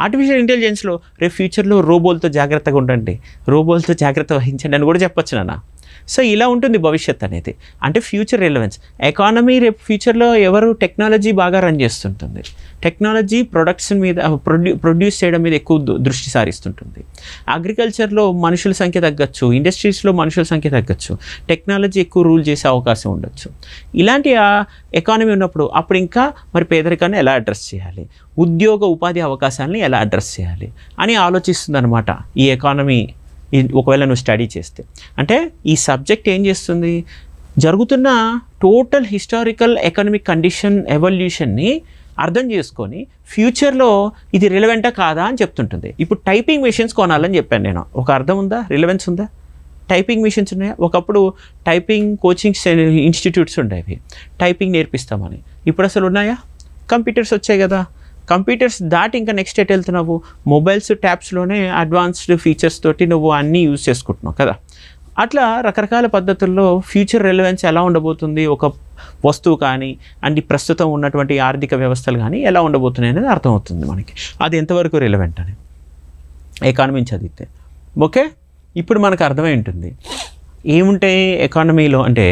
ఆర్టిఫిషియల్ ఇంటెలిజెన్స్లో రేపు ఫ్యూచర్లో రోబోలతో జాగ్రత్తగా ఉండండి, రోబోలతో జాగ్రత్త వహించండి అని కూడా చెప్పొచ్చు నాన్న. సో ఇలా ఉంటుంది భవిష్యత్ అనేది. అంటే ఫ్యూచర్ రిలవెన్స్. ఎకానమీ రేపు ఫ్యూచర్లో ఎవరు టెక్నాలజీ బాగా రన్ చేస్తుంటుంది, టెక్నాలజీ ప్రొడక్ట్స్ మీద ప్రొడ్యూస్ చేయడం మీద ఎక్కువ దృష్టి సారిస్తుంటుంది. అగ్రికల్చర్లో మనుషుల సంఖ్య తగ్గచ్చు, ఇండస్ట్రీస్లో మనుషుల సంఖ్య తగ్గచ్చు, టెక్నాలజీ ఎక్కువ రూల్ చేసే అవకాశం ఉండొచ్చు. ఇలాంటి ఎకానమీ ఉన్నప్పుడు అప్పుడు ఇంకా మరి పేదరికాన్ని ఎలా అడ్రస్ చేయాలి, ఉద్యోగ ఉపాధి అవకాశాలని ఎలా అడ్రస్ చేయాలి అని ఆలోచిస్తుంది అనమాట ఈ ఎకానమీ. ఒకవేళ నువ్వు స్టడీ చేస్తే అంటే ఈ సబ్జెక్ట్ ఏం చేస్తుంది, జరుగుతున్న టోటల్ హిస్టారికల్ ఎకనామిక్ కండిషన్ ఎవల్యూషన్ని అర్థం చేసుకొని ఫ్యూచర్లో ఇది రిలవెంటా కాదా అని చెప్తుంటుంది. ఇప్పుడు టైపింగ్ మెషిన్స్ కొనాలని చెప్పాను నేను, ఒక అర్థం ఉందా, రిలవెన్స్ ఉందా? టైపింగ్ మెషిన్స్ ఉన్నాయా? ఒకప్పుడు టైపింగ్ కోచింగ్ ఇన్స్టిట్యూట్స్ ఉండేవి, టైపింగ్ నేర్పిస్తామని. ఇప్పుడు అసలు ఉన్నాయా? కంప్యూటర్స్ వచ్చాయి కదా. కంప్యూటర్స్ దాటి ఇంకా నెక్స్ట్ ఎట్ వెళ్తున్నావు, మొబైల్స్ ట్యాబ్స్లోనే అడ్వాన్స్డ్ ఫీచర్స్ తోటి నువ్వు అన్నీ యూజ్ చేసుకుంటున్నావు కదా. అట్లా రకరకాల పద్ధతుల్లో ఫ్యూచర్ రిలవెన్స్ ఎలా ఉండబోతుంది, ఒక వస్తువు కానీ అండ్ ప్రస్తుతం ఉన్నటువంటి ఆర్థిక వ్యవస్థలు కానీ ఎలా ఉండబోతున్నాయి అనేది అర్థమవుతుంది మనకి, అది ఎంతవరకు రిలవెంట్ అని ఎకానమీని చదివితే. ఓకే, ఇప్పుడు మనకు అర్థమై ఉంటుంది ఏముంటాయి ఎకానమీలో అంటే.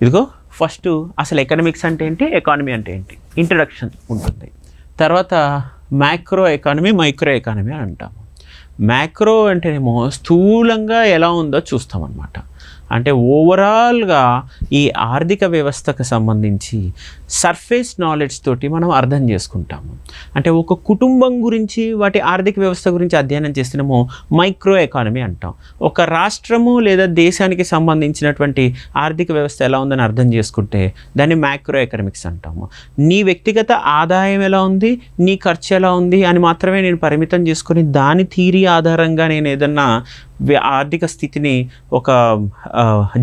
ఇదిగో ఫస్ట్ అసలు ఎకనామిక్స్ అంటే ఏంటి, ఎకానమీ అంటే ఏంటి, ఇంట్రడక్షన్ ఉంటుంది. తర్వాత మ్యాక్రో ఎకానమీ, మైక్రో ఎకానమీ అని అంటాము. మ్యాక్రో అంటేనేమో స్థూలంగా ఎలా ఉందో చూస్తామన్నమాట. అంటే ఓవరాల్గా ఈ ఆర్థిక వ్యవస్థకు సంబంధించి సర్ఫేస్ నాలెడ్జ్ తోటి మనం అర్థం చేసుకుంటాము. అంటే ఒక కుటుంబం గురించి వాటి ఆర్థిక వ్యవస్థ గురించి అధ్యయనం చేస్తున్నామో మైక్రో ఎకానమీ అంటాం. ఒక రాష్ట్రము లేదా దేశానికి సంబంధించినటువంటి ఆర్థిక వ్యవస్థ ఎలా ఉందని అర్థం చేసుకుంటే దాన్ని మ్యాక్రో ఎకనామిక్స్ అంటాము. నీ వ్యక్తిగత ఆదాయం ఎలా ఉంది, నీ ఖర్చు ఎలా ఉంది అని మాత్రమే నేను పరిమితం చేసుకొని దాని థియరీ ఆధారంగా నేను ఏదన్నా ఆర్థిక స్థితిని ఒక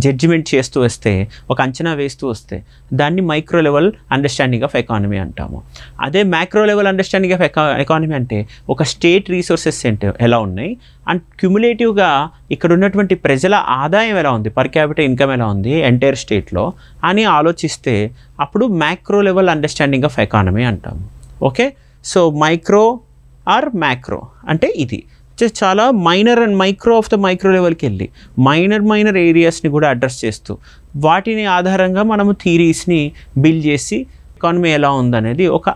జడ్జిమెంట్ చేస్తూ వస్తే, ఒక అంచనా వేస్తూ వస్తే దాన్ని micro level understanding of economy అంటాము. అదే macro level understanding of economy అంటే ఒక స్టేట్ రీసోర్సెస్ ఎలా ఉన్నాయి అండ్ క్యుములేటివ్గా ఇక్కడ ఉన్నటువంటి ప్రజల ఆదాయం ఎలా ఉంది, పర్ క్యాపిటల్ ఇన్కమ్ ఎలా ఉంది ఎంటైర్ స్టేట్లో అని ఆలోచిస్తే అప్పుడు macro level understanding of economy అంటాము. Okay, so micro or macro అంటే ఇది చాలా minor and micro of the micro లెవెల్కి వెళ్ళి మైనర్ ఏరియాస్ని కూడా అడ్రస్ చేస్తూ వాటిని ఆధారంగా మనము థీరీస్ని బిల్డ్ చేసి ఎకానమీ ఎలా ఉందనేది ఒక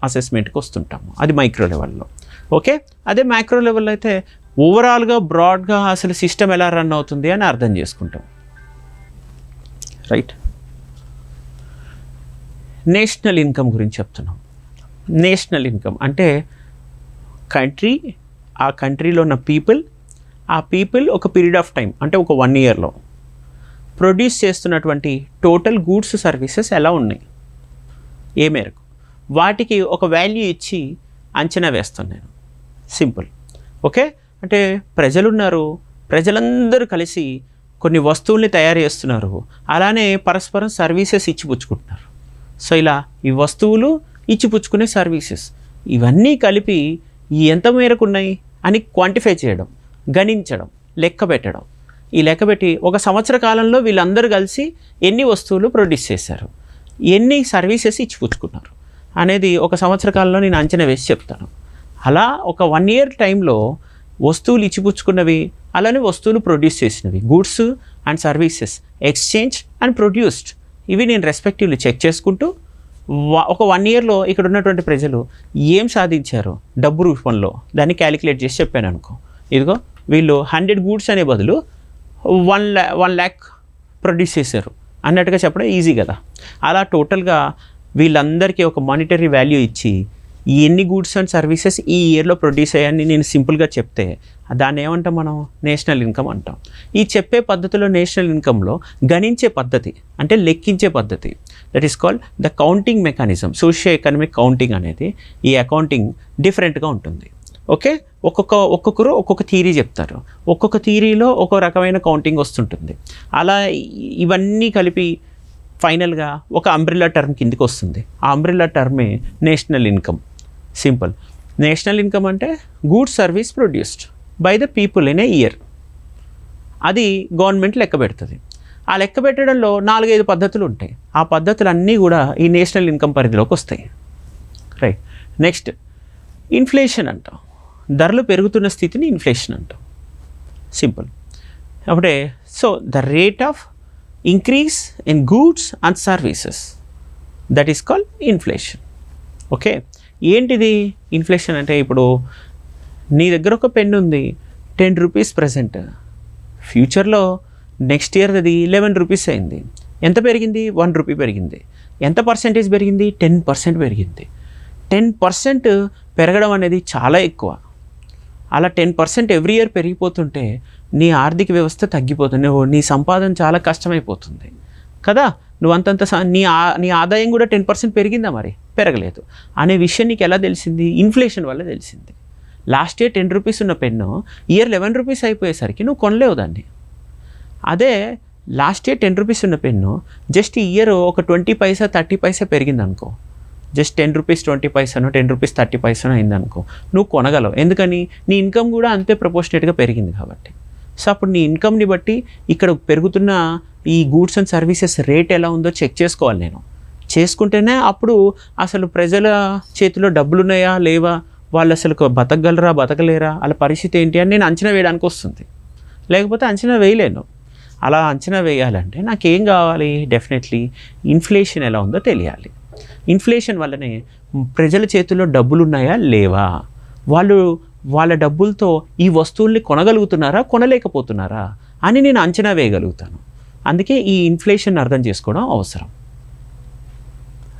అసెస్మెంట్కి వస్తుంటాము. అది మైక్రో లెవెల్లో. ఓకే, అదే మ్యాక్రో లెవెల్లో అయితే ఓవరాల్గా బ్రాడ్గా అసలు సిస్టమ్ ఎలా రన్ అవుతుంది అని అర్థం చేసుకుంటాం. రైట్, నేషనల్ ఇన్కమ్ గురించి చెప్తున్నాం. నేషనల్ ఇన్కమ్ అంటే కంట్రీ, ఆ కంట్రీలో ఉన్న పీపుల్ ఒక పీరియడ్ ఆఫ్ టైం అంటే ఒక 1 ఇయర్లో ప్రొడ్యూస్ చేస్తున్నటువంటి టోటల్ గూడ్స్ సర్వీసెస్ ఎలా ఉన్నాయి, ఏ మేరకు, వాటికి ఒక వాల్యూ ఇచ్చి అంచనా వేస్తాను నేను. సింపుల్. ఓకే, అంటే ప్రజలున్నారు, ప్రజలందరూ కలిసి కొన్ని వస్తువుల్ని తయారు చేస్తున్నారు, అలానే పరస్పరం సర్వీసెస్ ఇచ్చిపుచ్చుకుంటున్నారు. సో ఇలా ఈ వస్తువులు ఇచ్చిపుచ్చుకునే సర్వీసెస్ ఇవన్నీ కలిపి ఎంత మేరకు ఉన్నాయి అని క్వాంటిఫై చేయడం, గణించడం, లెక్క పెట్టడం. ఈ లెక్క పెట్టి ఒక సంవత్సర కాలంలో వీళ్ళందరూ కలిసి ఎన్ని వస్తువులు ప్రొడ్యూస్ చేశారు, ఎన్ని సర్వీసెస్ ఇచ్చిపుచ్చుకున్నారు అనేది ఒక సంవత్సర కాలంలో నేను అంచనా వేసి చెప్తాను. అలా ఒక 1 ఇయర్ టైంలో వస్తువులు ఇచ్చిపుచ్చుకున్నవి, అలానే వస్తువులు ప్రొడ్యూస్ చేసినవి, goods and services exchange and produced, ఇవి నేను రెస్పెక్టివ్లీ చెక్ చేసుకుంటూ ఒక 1 ఇయర్లో ఇక్కడ ఉన్నటువంటి ప్రజలు ఏం సాధించారో డబ్బు రూపంలో దాన్ని క్యాలిక్యులేట్ చేసి చెప్పాను అనుకో. ఇదిగో వీళ్ళు 100 గూడ్స్ అనే బదులు 1 lakh ప్రొడ్యూస్ చేశారు అన్నట్టుగా చెప్పడం ఈజీ కదా. అలా టోటల్గా వీళ్ళందరికీ ఒక మానిటరీ వాల్యూ ఇచ్చి ఎన్ని గూడ్స్ అండ్ సర్వీసెస్ ఈ ఇయర్లో ప్రొడ్యూస్ అయ్యాయని నేను సింపుల్గా చెప్తే దాన్ని ఏమంటాం మనం, నేషనల్ ఇన్కమ్ అంటాం. ఈ చెప్పే పద్ధతిలో నేషనల్ ఇన్కంలో గణించే పద్ధతి అంటే లెక్కించే పద్ధతి, that is called the counting mechanism. Socio economic counting అనేది ఈ అకౌంటింగ్ డిఫరెంట్గా ఉంటుంది. ఓకే, ఒక్కొక్కరు ఒక్కొక్క థియరీ చెప్తారు, ఒక్కొక్క థియరీలో ఒక్కొక్క రకమైన కౌంటింగ్ వస్తుంటుంది. అలా ఇవన్నీ కలిపి ఫైనల్గా ఒక అంబ్రెల్లా టర్మ్ కిందికి వస్తుంది. ఆ అంబ్రెల్లా టర్మే national income. Simple. National income అంటే goods service produced by the people in a year. అది గవర్నమెంట్ లెక్క పెడుతుంది. ఆ లెక్క పెట్టడంలో 4-5 పద్ధతులు ఉంటాయి. ఆ పద్ధతులన్నీ కూడా ఈ నేషనల్ ఇన్కమ్ పరిధిలోకి వస్తాయి. రైట్. నెక్స్ట్ ఇన్ఫ్లేషన్ అంటాం. ధరలు పెరుగుతున్న స్థితిని ఇన్ఫ్లేషన్ అంటాం. సింపుల్. అప్పుడే so the rate of increase in goods and services, that is called inflation. Okay, ఏంటిది ఇన్ఫ్లేషన్ అంటే? ఇప్పుడు నీ దగ్గర ఒక పెన్ ఉంది, 10 రూపీస్ ప్రజెంట్, ఫ్యూచర్లో నెక్స్ట్ ఇయర్ అది 11 రూపీస్ అయింది. ఎంత పెరిగింది? 1 రూపీ పెరిగింది. ఎంత పర్సెంటేజ్ పెరిగింది? 10% పెరిగింది. 10% పెరగడం అనేది చాలా ఎక్కువ. అలా 10% ఎవ్రీ ఇయర్ పెరిగిపోతుంటే నీ ఆర్థిక వ్యవస్థ తగ్గిపోతుంది, నీ సంపాదన చాలా కష్టమైపోతుంది కదా. నువ్వు అంతంత నీ ఆదాయం కూడా 10% పెరిగిందా? మరి పెరగలేదు అనే విషయం నీకు ఎలా తెలిసింది? ఇన్ఫ్లేషన్ వల్ల తెలిసింది. లాస్ట్ ఇయర్ 10 రూపీస్ ఉన్న పెన్ను ఇయర్ 11 రూపీస్ అయిపోయేసరికి నువ్వు కొనలేవు దాన్ని. అదే లాస్ట్ ఇయర్ 10 రూపీస్ ఉన్న పెన్ను జస్ట్ ఇయర్ ఒక 20 పైసా 30 పైసా పెరిగింది అనుకో, జస్ట్ 10 రూపీస్ 20 పైసానో 10 రూపీస్ 30 పైసానో అయిందనుకో, నువ్వు కొనగలవు. ఎందుకని? నీ ఇన్కమ్ కూడా అంతే ప్రపోర్షనేట్గా పెరిగింది కాబట్టి. సో అప్పుడు నీ ఇన్కమ్ని బట్టి ఇక్కడ పెరుగుతున్న ఈ గూడ్స్ అండ్ సర్వీసెస్ రేట్ ఎలా ఉందో చెక్ చేసుకోవాలి నేను. చేసుకుంటేనే అప్పుడు అసలు ప్రజల చేతిలో డబ్బులు ఉన్నాయా లేవా, వాళ్ళు అసలు బతకగలరా బతకలేరా, వాళ్ళ పరిస్థితి ఏంటి అని నేను అంచనా వేయడానికి వస్తుంది. లేకపోతే అంచనా వేయలేను. అలా అంచనా వేయాలంటే నాకేం కావాలి? డెఫినెట్లీ ఇన్ఫ్లేషన్ ఎలా ఉందో తెలియాలి. ఇన్ఫ్లేషన్ వల్లనే ప్రజల చేతుల్లో డబ్బులు ఉన్నాయా లేవా, వాళ్ళు వాళ్ళ డబ్బులతో ఈ వస్తువుల్ని కొనగలుగుతున్నారా కొనలేకపోతున్నారా అని నేను అంచనా వేయగలుగుతాను. అందుకే ఈ ఇన్ఫ్లేషన్ అర్థం చేసుకోవడం అవసరం.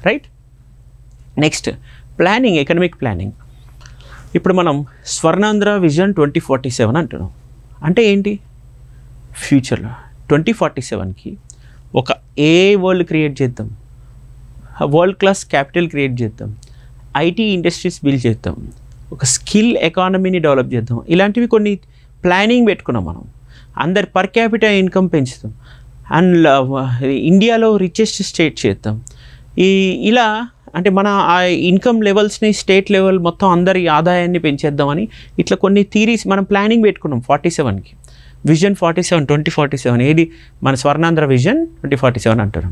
Right. Next planning, economic planning. ఇప్పుడు మనం స్వర్ణాంధ్ర విజన్ 2047 అంటున్నాం. అంటే ఏంటి? ఫ్యూచర్లో 2047కి ఒక వరల్డ్ క్రియేట్ చేద్దాం, వరల్డ్ క్లాస్ క్యాపిటల్ క్రియేట్ చేద్దాం, ఐటీ ఇండస్ట్రీస్ బిల్డ్ చేద్దాం, ఒక స్కిల్ ఎకానమీని డెవలప్ చేద్దాం. ఇలాంటివి కొన్ని ప్లానింగ్ పెట్టుకున్నాం మనం. అందరి పర్ క్యాపిటల్ ఇన్కమ్ పెంచుతాం అండ్ ఇండియాలో రిచెస్ట్ స్టేట్ చేద్దాం. ఇలా అంటే మన ఆ ఇన్కమ్ లెవెల్స్ని స్టేట్ లెవెల్ మొత్తం అందరి ఆదాయాన్ని పెంచేద్దామని ఇట్లా కొన్ని థీరీస్ మనం ప్లానింగ్ పెట్టుకున్నాం 47కి. విజన్ 47 2047 ఏది? మన స్వర్ణాంధ్ర విజన్ 2047 అంటారు.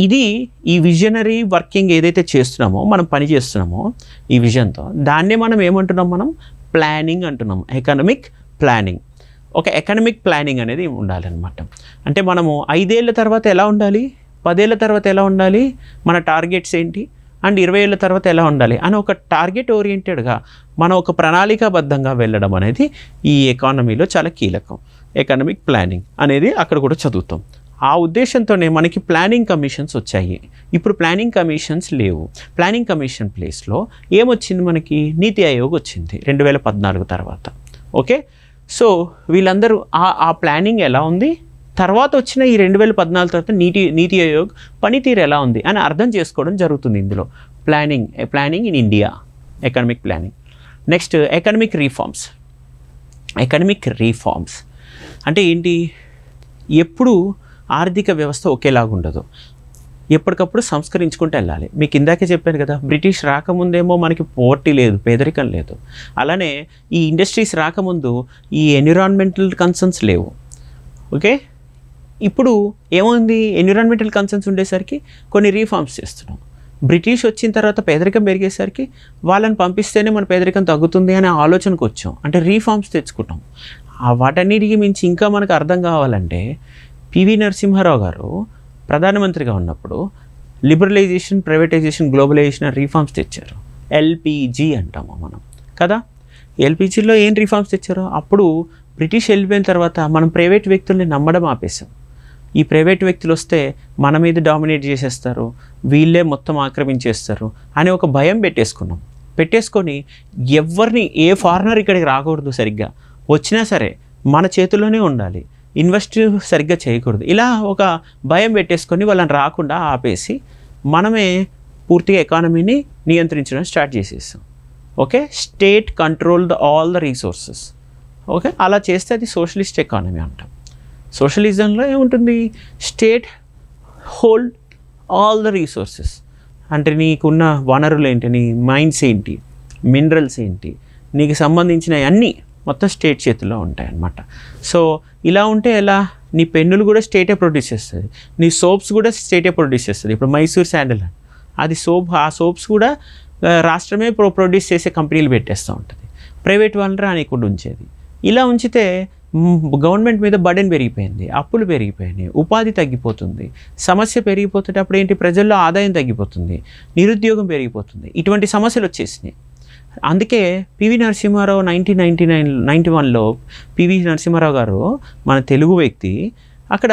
ఇది ఈ విజనరీ వర్కింగ్ ఏదైతే చేస్తున్నామో, మనం పని చేస్తున్నామో ఈ విజన్తో, దాన్నే మనం ఏమంటున్నాం? మనం ప్లానింగ్ అంటున్నాం, ఎకనామిక్ ప్లానింగ్. ఒక ఎకనామిక్ ప్లానింగ్ అనేది ఉండాలన్నమాట. అంటే మనము 5 ఏళ్ళ తర్వాత ఎలా ఉండాలి, 10 ఏళ్ళ తర్వాత ఎలా ఉండాలి, మన టార్గెట్స్ ఏంటి, అండ్ 20 ఏళ్ళ తర్వాత ఎలా ఉండాలి అని ఒక టార్గెట్ ఓరియంటెడ్గా మనం ఒక ప్రణాళికాబద్ధంగా వెళ్ళడం అనేది ఈ ఎకానమీలో చాలా కీలకం. ఎకనామిక్ ప్లానింగ్ అనేది అక్కడ కూడా చదువుతాం. ఆ ఉద్దేశంతోనే మనకి ప్లానింగ్ కమిషన్స్ వచ్చాయి. ఇప్పుడు ప్లానింగ్ కమిషన్స్ లేవు. ప్లానింగ్ కమిషన్ ప్లేస్లో ఏమొచ్చింది? మనకి నీతి ఆయోగ్ వచ్చింది 2014 తర్వాత. ఓకే, సో వీళ్ళందరూ ఆ ప్లానింగ్ ఎలా ఉంది, తర్వాత వచ్చిన ఈ 2014 తర్వాత నీతి ఆయోగ్ పనితీరు ఎలా ఉంది అని అర్థం చేసుకోవడం జరుగుతుంది ఇందులో. Planning in India, economic planning. Next economic reforms. Economic reforms అంటే ఏంటి? ఎప్పుడు ఆర్థిక వ్యవస్థ ఒకేలాగా ఉండదు, ఎప్పటికప్పుడు సంస్కరించుకుంటూ వెళ్ళాలి. మీకు ఇందాకే చెప్పాను కదా, బ్రిటిష్ రాకముందేమో మనకి పోవర్టీ లేదు, పేదరికం లేదు. అలానే ఈ ఇండస్ట్రీస్ రాకముందు ఈ ఎన్విరాన్మెంటల్ కన్సర్న్స్ లేవు. ఓకే, ఇప్పుడు ఏముంది? ఎన్విరాన్మెంటల్ కన్సర్న్స్ ఉండేసరికి కొన్ని రీఫార్మ్స్ చేస్తున్నాం. బ్రిటిష్ వచ్చిన తర్వాత పేదరికం పెరిగేసరికి వాళ్ళని పంపిస్తేనే మన పేదరికం తగ్గుతుంది అనే ఆలోచనకు వచ్చాం. అంటే రీఫార్మ్స్ తెచ్చుకుంటాం. వాటన్నిటికీ మించి ఇంకా మనకు అర్థం కావాలంటే పివి నరసింహారావు గారు ప్రధానమంత్రిగా ఉన్నప్పుడు లిబరలైజేషన్, ప్రైవేటైజేషన్, గ్లోబలైజేషన్ రీఫార్మ్స్ తెచ్చారు. ఎల్పిజి అంటాము మనం కదా. ఎల్పిజిలో ఏం రీఫార్మ్స్ తెచ్చారో, అప్పుడు బ్రిటిష్ వెళ్ళిపోయిన తర్వాత మనం ప్రైవేట్ వ్యక్తుల్ని నమ్మడం ఆపేసాం. ఈ ప్రైవేట్ వ్యక్తులు వస్తే మన మీద డామినేట్ చేసేస్తారు, వీళ్ళే మొత్తం ఆక్రమించేస్తారు అని ఒక భయం పెట్టేసుకొని ఎవరిని, ఏ ఫారినర్ ఇక్కడికి రాకూడదు, సరిగ్గా వచ్చినా సరే మన చేతుల్లోనే ఉండాలి, ఇన్వెస్ట్ సరిగ్గా చేయకూడదు, ఇలా ఒక భయం పెట్టేసుకొని వాళ్ళని రాకుండా ఆపేసి మనమే పూర్తిగా ఎకానమీని నియంత్రించడం స్టార్ట్ చేసేస్తాం. Okay, state control all the resources. Okay, అలా చేస్తే అది సోషలిస్ట్ ఎకానమీ అంటాం. సోషలిజంలో ఏముంటుంది? State hold all the resources. అంటే నీకున్న వనరులు ఏంటి, నీ మైన్స్ ఏంటి, మినరల్స్ ఏంటి, నీకు సంబంధించిన అన్నీ మొత్తం స్టేట్ చేతుల్లో ఉంటాయి అన్నమాట. సో ఇలా ఉంటే ఎలా? నీ పెన్నులు కూడా స్టేటే ప్రొడ్యూస్ చేస్తుంది, నీ సోప్స్ కూడా స్టేటే ప్రొడ్యూస్ చేస్తుంది. ఇప్పుడు మైసూర్ శాండల్ అది సోప్, ఆ సోప్స్ కూడా రాష్ట్రమే ప్రొడ్యూస్ చేసే కంపెనీలు పెట్టేస్తూ ఉంటుంది, ప్రైవేట్ వాళ్ళని రానికుండా ఉంచేది. ఇలా ఉంచితే గవర్నమెంట్ మీద బర్డెన్ పెరిగిపోయింది, అప్పులు పెరిగిపోయినాయి, ఉపాధి తగ్గిపోతుంది, సమస్య పెరిగిపోతుంటే అప్పుడు ఏంటి, ప్రజల్లో ఆదాయం తగ్గిపోతుంది, నిరుద్యోగం పెరిగిపోతుంది, ఇటువంటి సమస్యలు వచ్చేసినాయి. అందుకే పివి నరసింహారావు 1991లో పివి నరసింహారావు గారు మన తెలుగు వ్యక్తి అక్కడ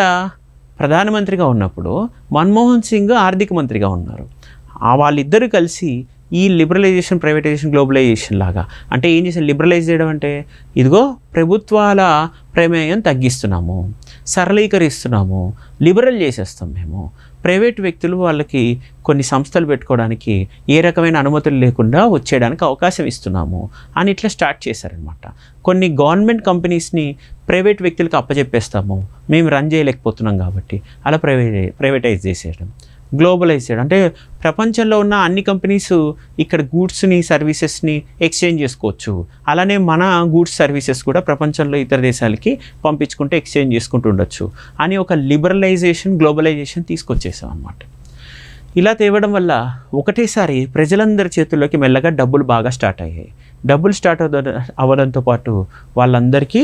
ప్రధానమంత్రిగా ఉన్నప్పుడు మన్మోహన్ సింగ్ ఆర్థిక మంత్రిగా ఉన్నారు. వాళ్ళిద్దరూ కలిసి ఈ లిబరలైజేషన్, ప్రైవేటైజేషన్, గ్లోబలైజేషన్ లాగా అంటే ఏం చేసారు, లిబరలైజ్ చేయడం అంటే ఇదిగో ప్రభుత్వాల ప్రమేయం తగ్గిస్తున్నాము, సరళీకరిస్తున్నాము, లిబరల్ చేసేస్తాం మేము, ప్రైవేట్ వ్యక్తులు వాళ్ళకి కొన్ని సంస్థలు పెట్టుకోవడానికి ఏ రకమైన అనుమతులు లేకుండా వచ్చేయడానికి అవకాశం ఇస్తున్నాము అని ఇట్లా స్టార్ట్ చేశారనమాట. కొన్ని గవర్నమెంట్ కంపెనీస్ని ప్రైవేట్ వ్యక్తులకు అప్పచెప్పేస్తాము, మేము రన్ చేయలేకపోతున్నాం కాబట్టి అలా ప్రైవేటైజ్ చేసేయడం. గ్లోబలైజ్ చేయడం అంటే ప్రపంచంలో ఉన్న అన్ని కంపెనీస్ ఇక్కడ గూడ్స్ని, సర్వీసెస్ని ఎక్స్చేంజ్ చేసుకోవచ్చు, అలానే మన గూడ్స్ సర్వీసెస్ కూడా ప్రపంచంలో ఇతర దేశాలకి పంపించుకుంటే ఎక్స్చేంజ్ చేసుకుంటూ ఉండొచ్చు అని ఒక లిబరలైజేషన్, గ్లోబలైజేషన్ తీసుకొచ్చేసాం అన్నమాట. ఇలా తేవడం వల్ల ఒకటేసారి ప్రజలందరి చేతుల్లోకి మెల్లగా డబ్బులు బాగా స్టార్ట్ అయ్యాయి. డబ్బులు స్టార్ట్ అవ్వడంతో పాటు వాళ్ళందరికీ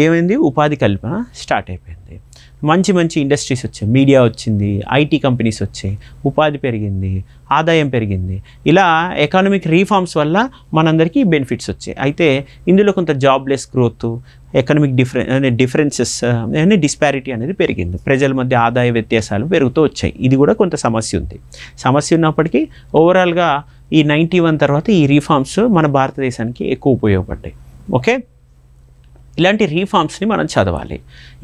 ఏమైంది, ఉపాధి కల్పన స్టార్ట్ అయిపోయింది. మంచి మంచి ఇండస్ట్రీస్ వచ్చాయి, మీడియా వచ్చింది, ఐటీ కంపెనీస్ వచ్చాయి, ఉపాధి పెరిగింది, ఆదాయం పెరిగింది. ఇలా ఎకానమిక్ రీఫార్మ్స్ వల్ల మనందరికీ బెనిఫిట్స్ వచ్చాయి. అయితే ఇందులో కొంత jobless growth, economic differences disparity అనేది పెరిగింది. ప్రజల మధ్య ఆదాయ వ్యత్యాసాలు పెరుగుతూ వచ్చాయి. ఇది కూడా కొంత సమస్య ఉంది. సమస్య ఉన్నప్పటికీ ఓవరాల్గా ఈ 91 తర్వాత ఈ రీఫార్మ్స్ మన భారతదేశానికి ఎక్కువ ఉపయోగపడ్డాయి. ఓకే, ఇలాంటి రీఫార్మ్స్ని మనం చదవాలి.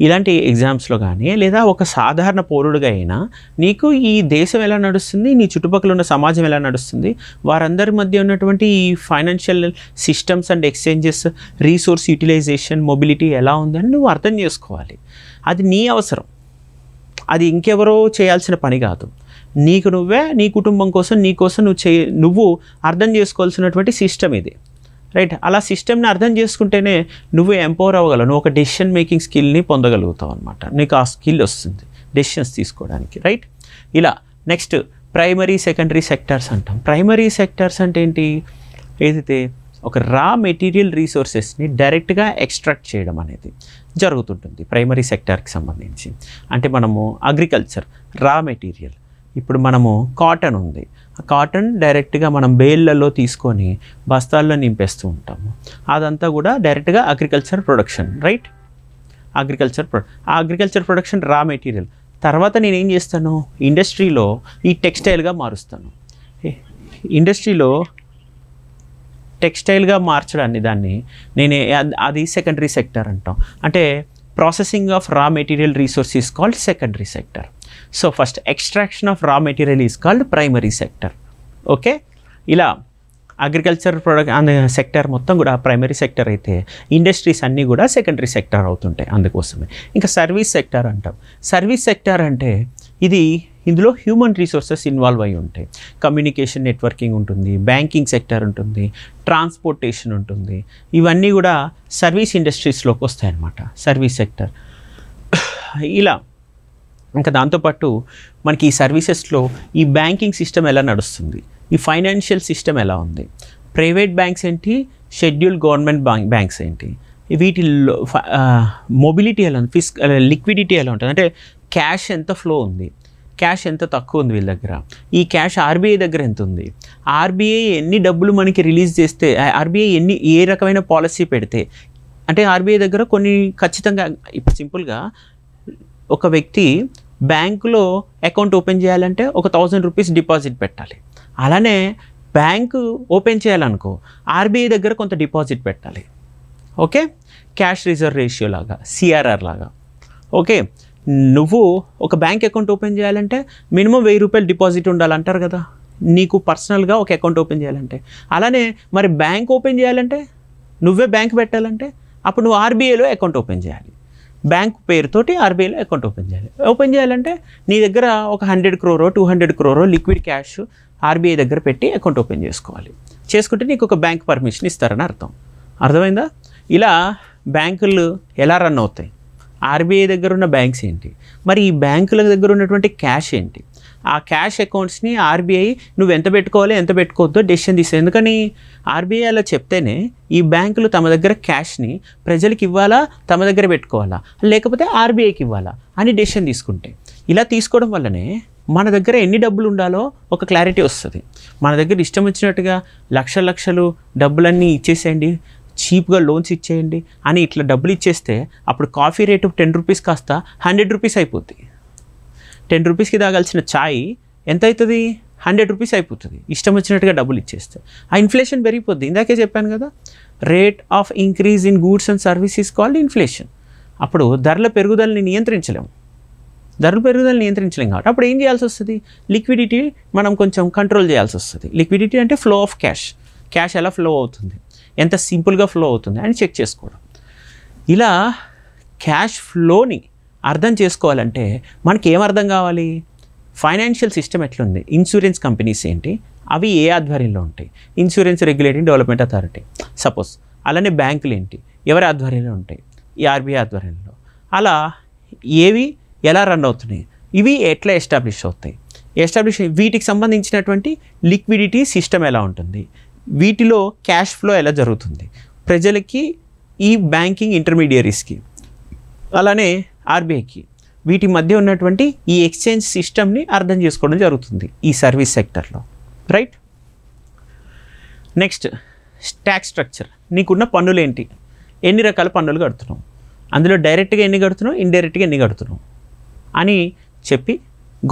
ఇలాంటి ఎగ్జామ్స్లో కానీ లేదా ఒక సాధారణ పౌరుడిగా అయినా నీకు ఈ దేశం ఎలా నడుస్తుంది, నీ చుట్టుపక్కల ఉన్న సమాజం ఎలా నడుస్తుంది, వారందరి మధ్య ఉన్నటువంటి ఈ financial systems and exchanges, resource utilization, mobility ఎలా ఉందని నువ్వు అర్థం చేసుకోవాలి. అది నీ అవసరం, అది ఇంకెవరో చేయాల్సిన పని కాదు. నీకు నువ్వే, నీ కుటుంబం కోసం, నీ కోసం నువ్వు అర్థం చేసుకోవాల్సినటువంటి సిస్టమ్ ఇది, రైట్? అలా సిస్టమ్ని అర్థం చేసుకుంటేనే నువ్వు ఎంపవర్ అవ్వగలవు, నువ్వు ఒక డెసిషన్ మేకింగ్ స్కిల్ని పొందగలుగుతావు అనమాట. నీకు ఆ స్కిల్ వస్తుంది డెసిషన్స్ తీసుకోవడానికి, రైట్? ఇలా నెక్స్ట్ ప్రైమరీ, సెకండరీ సెక్టార్స్ అంటాం. ప్రైమరీ సెక్టార్స్ అంటే ఏంటి, ఏదైతే ఒక రా మెటీరియల్ రీసోర్సెస్ని డైరెక్ట్గా ఎక్స్ట్రాక్ట్ చేయడం అనేది జరుగుతుంటుంది ప్రైమరీ సెక్టార్కి సంబంధించి. అంటే మనము అగ్రికల్చర్ రా మెటీరియల్, ఇప్పుడు మనము కాటన్ ఉంది, ఆ కాటన్ డైరెక్ట్గా మనం బేళ్ళలో తీసుకొని బస్తాల్లో నింపేస్తూ ఉంటాము. అదంతా కూడా డైరెక్ట్గా అగ్రికల్చర్ ప్రొడక్షన్, రైట్? ఆ అగ్రికల్చర్ ప్రొడక్షన్ రా మెటీరియల్. తర్వాత నేనేం చేస్తాను, ఇండస్ట్రీలో ఈ టెక్స్టైల్గా మారుస్తాను. ఇండస్ట్రీలో టెక్స్టైల్గా మార్చడాన్ని దాన్ని అది సెకండరీ సెక్టర్ అంటాం. అంటే processing of raw material resource is called secondary sector. So first extraction of raw material is called primary sector. Okay, ఇలా అగ్రికల్చర్ సెక్టర్ మొత్తం కూడా ప్రైమరీ సెక్టర్ అయితే ఇండస్ట్రీస్ అన్నీ కూడా సెకండరీ సెక్టర్ అవుతుంటాయి. అందుకోసమే ఇంకా సర్వీస్ సెక్టర్ అంటాం. సర్వీస్ సెక్టర్ అంటే ఇందులో హ్యూమన్ రిసోర్సెస్ ఇన్వాల్వ్ అయి ఉంటాయి. కమ్యూనికేషన్ నెట్వర్కింగ్ ఉంటుంది, బ్యాంకింగ్ సెక్టర్ ఉంటుంది, ట్రాన్స్పోర్టేషన్ ఉంటుంది. ఇవన్నీ కూడా సర్వీస్ ఇండస్ట్రీస్లోకి వస్తాయి అన్నమాట, సర్వీస్ సెక్టర్. ఇలా ఇంకా దాంతోపాటు మనకి ఈ సర్వీసెస్లో ఈ బ్యాంకింగ్ సిస్టమ్ ఎలా నడుస్తుంది, ఈ ఫైనాన్షియల్ సిస్టమ్ ఎలా ఉంది, ప్రైవేట్ బ్యాంక్స్ ఏంటి, షెడ్యూల్ గవర్నమెంట్ బ్యాంక్స్ ఏంటి, వీటిల్లో మొబిలిటీ ఎలా ఉంది, లిక్విడిటీ ఎలా ఉంటుంది, అంటే క్యాష్ ఎంత ఫ్లో ఉంది, క్యాష్ ఎంత తక్కువ ఉంది వీళ్ళ దగ్గర, ఈ క్యాష్ ఆర్బీఐ దగ్గర ఎంత ఉంది, ఆర్బీఐ ఎన్ని డబ్బులు మనకి రిలీజ్ చేస్తే, ఆర్బీఐ ఏ రకమైన పాలసీ పెడితే, అంటే ఆర్బీఐ దగ్గర కొన్ని ఖచ్చితంగా, ఇప్పుడు సింపుల్గా ఒక వ్యక్తి బ్యాంకులో అకౌంట్ ఓపెన్ చేయాలంటే ఒక 1000 రూపీస్ డిపాజిట్ పెట్టాలి. అలానే బ్యాంకు ఓపెన్ చేయాలనుకో ఆర్బీఐ దగ్గర కొంత డిపాజిట్ పెట్టాలి. ఓకే, క్యాష్ రిజర్వ్ రేషియో లాగా, సిఆర్ఆర్ లాగా. ఓకే, నువ్వు ఒక బ్యాంక్ అకౌంట్ ఓపెన్ చేయాలంటే మినిమం 1000 రూపాయలు డిపాజిట్ ఉండాలంటారు కదా నీకు పర్సనల్గా ఒక అకౌంట్ ఓపెన్ చేయాలంటే. అలానే మరి బ్యాంక్ ఓపెన్ చేయాలంటే, నువ్వే బ్యాంక్ పెట్టాలంటే అప్పుడు నువ్వు ఆర్బీఐలో అకౌంట్ ఓపెన్ చేయాలి. బ్యాంక్ పేరుతోటి ఆర్బీఐలో అకౌంట్ ఓపెన్ చేయాలి. ఓపెన్ చేయాలంటే నీ దగ్గర ఒక 100 crore 200 crore liquid cash RBI దగ్గర పెట్టి అకౌంట్ ఓపెన్ చేసుకోవాలి. చేసుకుంటే నీకు ఒక బ్యాంక్ పర్మిషన్ ఇస్తారని అర్థమైందా? ఇలా బ్యాంకులు ఎలా రన్ అవుతాయి, ఆర్బీఐ దగ్గర ఉన్న బ్యాంక్స్ ఏంటి, మరి ఈ బ్యాంకుల దగ్గర ఉన్నటువంటి క్యాష్ ఏంటి, ఆ క్యాష్ అకౌంట్స్ని ఆర్బీఐ నువ్వు ఎంత పెట్టుకోవాలి ఎంత పెట్టుకోవద్దో డెసిషన్ తీస్తుంది. ఎందుకని ఆర్బీఐ అలా చెప్తేనే ఈ బ్యాంకులు తమ దగ్గర క్యాష్ని ప్రజలకు ఇవ్వాలా, తమ దగ్గర పెట్టుకోవాలా, లేకపోతే ఆర్బీఐకి ఇవ్వాలా అని డెసిషన్ తీసుకుంటే, ఇలా తీసుకోవడం వల్లనే మన దగ్గర ఎన్ని డబ్బులు ఉండాలో ఒక క్లారిటీ వస్తుంది. మన దగ్గర ఇష్టం వచ్చినట్టుగా లక్షలు డబ్బులన్నీ ఇచ్చేసేయండి, చీప్గా లోన్స్ ఇచ్చేయండి అని ఇట్లా డబ్బులు ఇచ్చేస్తే అప్పుడు కాఫీ రేటు 10 రూపీస్ కాస్త 100 రూపీస్ అయిపోద్ది. 10 రూపీస్కి తాగాల్సిన ఛాయ్ ఎంత అవుతుంది? 100 రూపీస్ అయిపోతుంది ఇష్టం వచ్చినట్టుగా డబ్బులు ఇచ్చేస్తే. ఆ ఇన్ఫ్లేషన్ పెరిగిపోద్ది. ఇందాకే చెప్పాను కదా, rate of increase in goods and services called inflation. అప్పుడు ధరల పెరుగుదలని నియంత్రించలేము కాబట్టి అప్పుడు ఏం చేయాల్సి వస్తుంది? లిక్విడిటీ మనం కొంచెం కంట్రోల్ చేయాల్సి వస్తుంది. లిక్విడిటీ అంటే ఫ్లో ఆఫ్ క్యాష్ ఎలా ఫ్లో అవుతుంది, ఎంత సింపుల్గా ఫ్లో అవుతుంది అని చెక్ చేసుకోవడం. ఇలా క్యాష్ ఫ్లోని అర్థం చేసుకోవాలంటే మనకి ఏం అర్థం కావాలి? ఫైనాన్షియల్ సిస్టమ్ ఎట్లుంది, ఇన్సూరెన్స్ కంపెనీస్ ఏంటి, అవి ఏ ఆధ్వర్యంలో ఉంటాయి, insurance regulating development authority suppose. అలానే బ్యాంకులు ఏంటి, ఎవరి ఆధ్వర్యంలో ఉంటాయి, ఈ ఆర్బీఐ ఆధ్వర్యంలో. అలా ఏవి ఎలా రన్ అవుతున్నాయి, ఇవి ఎట్లా ఎస్టాబ్లిష్ అవుతాయి, వీటికి సంబంధించినటువంటి లిక్విడిటీ సిస్టమ్ ఎలా ఉంటుంది, వీటిలో క్యాష్ ఫ్లో ఎలా జరుగుతుంది ప్రజలకి, ఈ బ్యాంకింగ్ ఇంటర్మీడియరీస్కి, అలానే ఆర్బీఐకి, వీటి మధ్య ఉన్నటువంటి ఈ ఎక్స్చేంజ్ సిస్టమ్ని అర్థం చేసుకోవడం జరుగుతుంది ఈ సర్వీస్ సెక్టర్లో, రైట్? Next tax structure. నీకున్న పన్నులు ఏంటి, ఎన్ని రకాల పన్నులు కడుతున్నావు, అందులో డైరెక్ట్గా ఎన్ని కడుతున్నావు, ఇండైరెక్ట్గా ఎన్ని కడుతున్నావు అని చెప్పి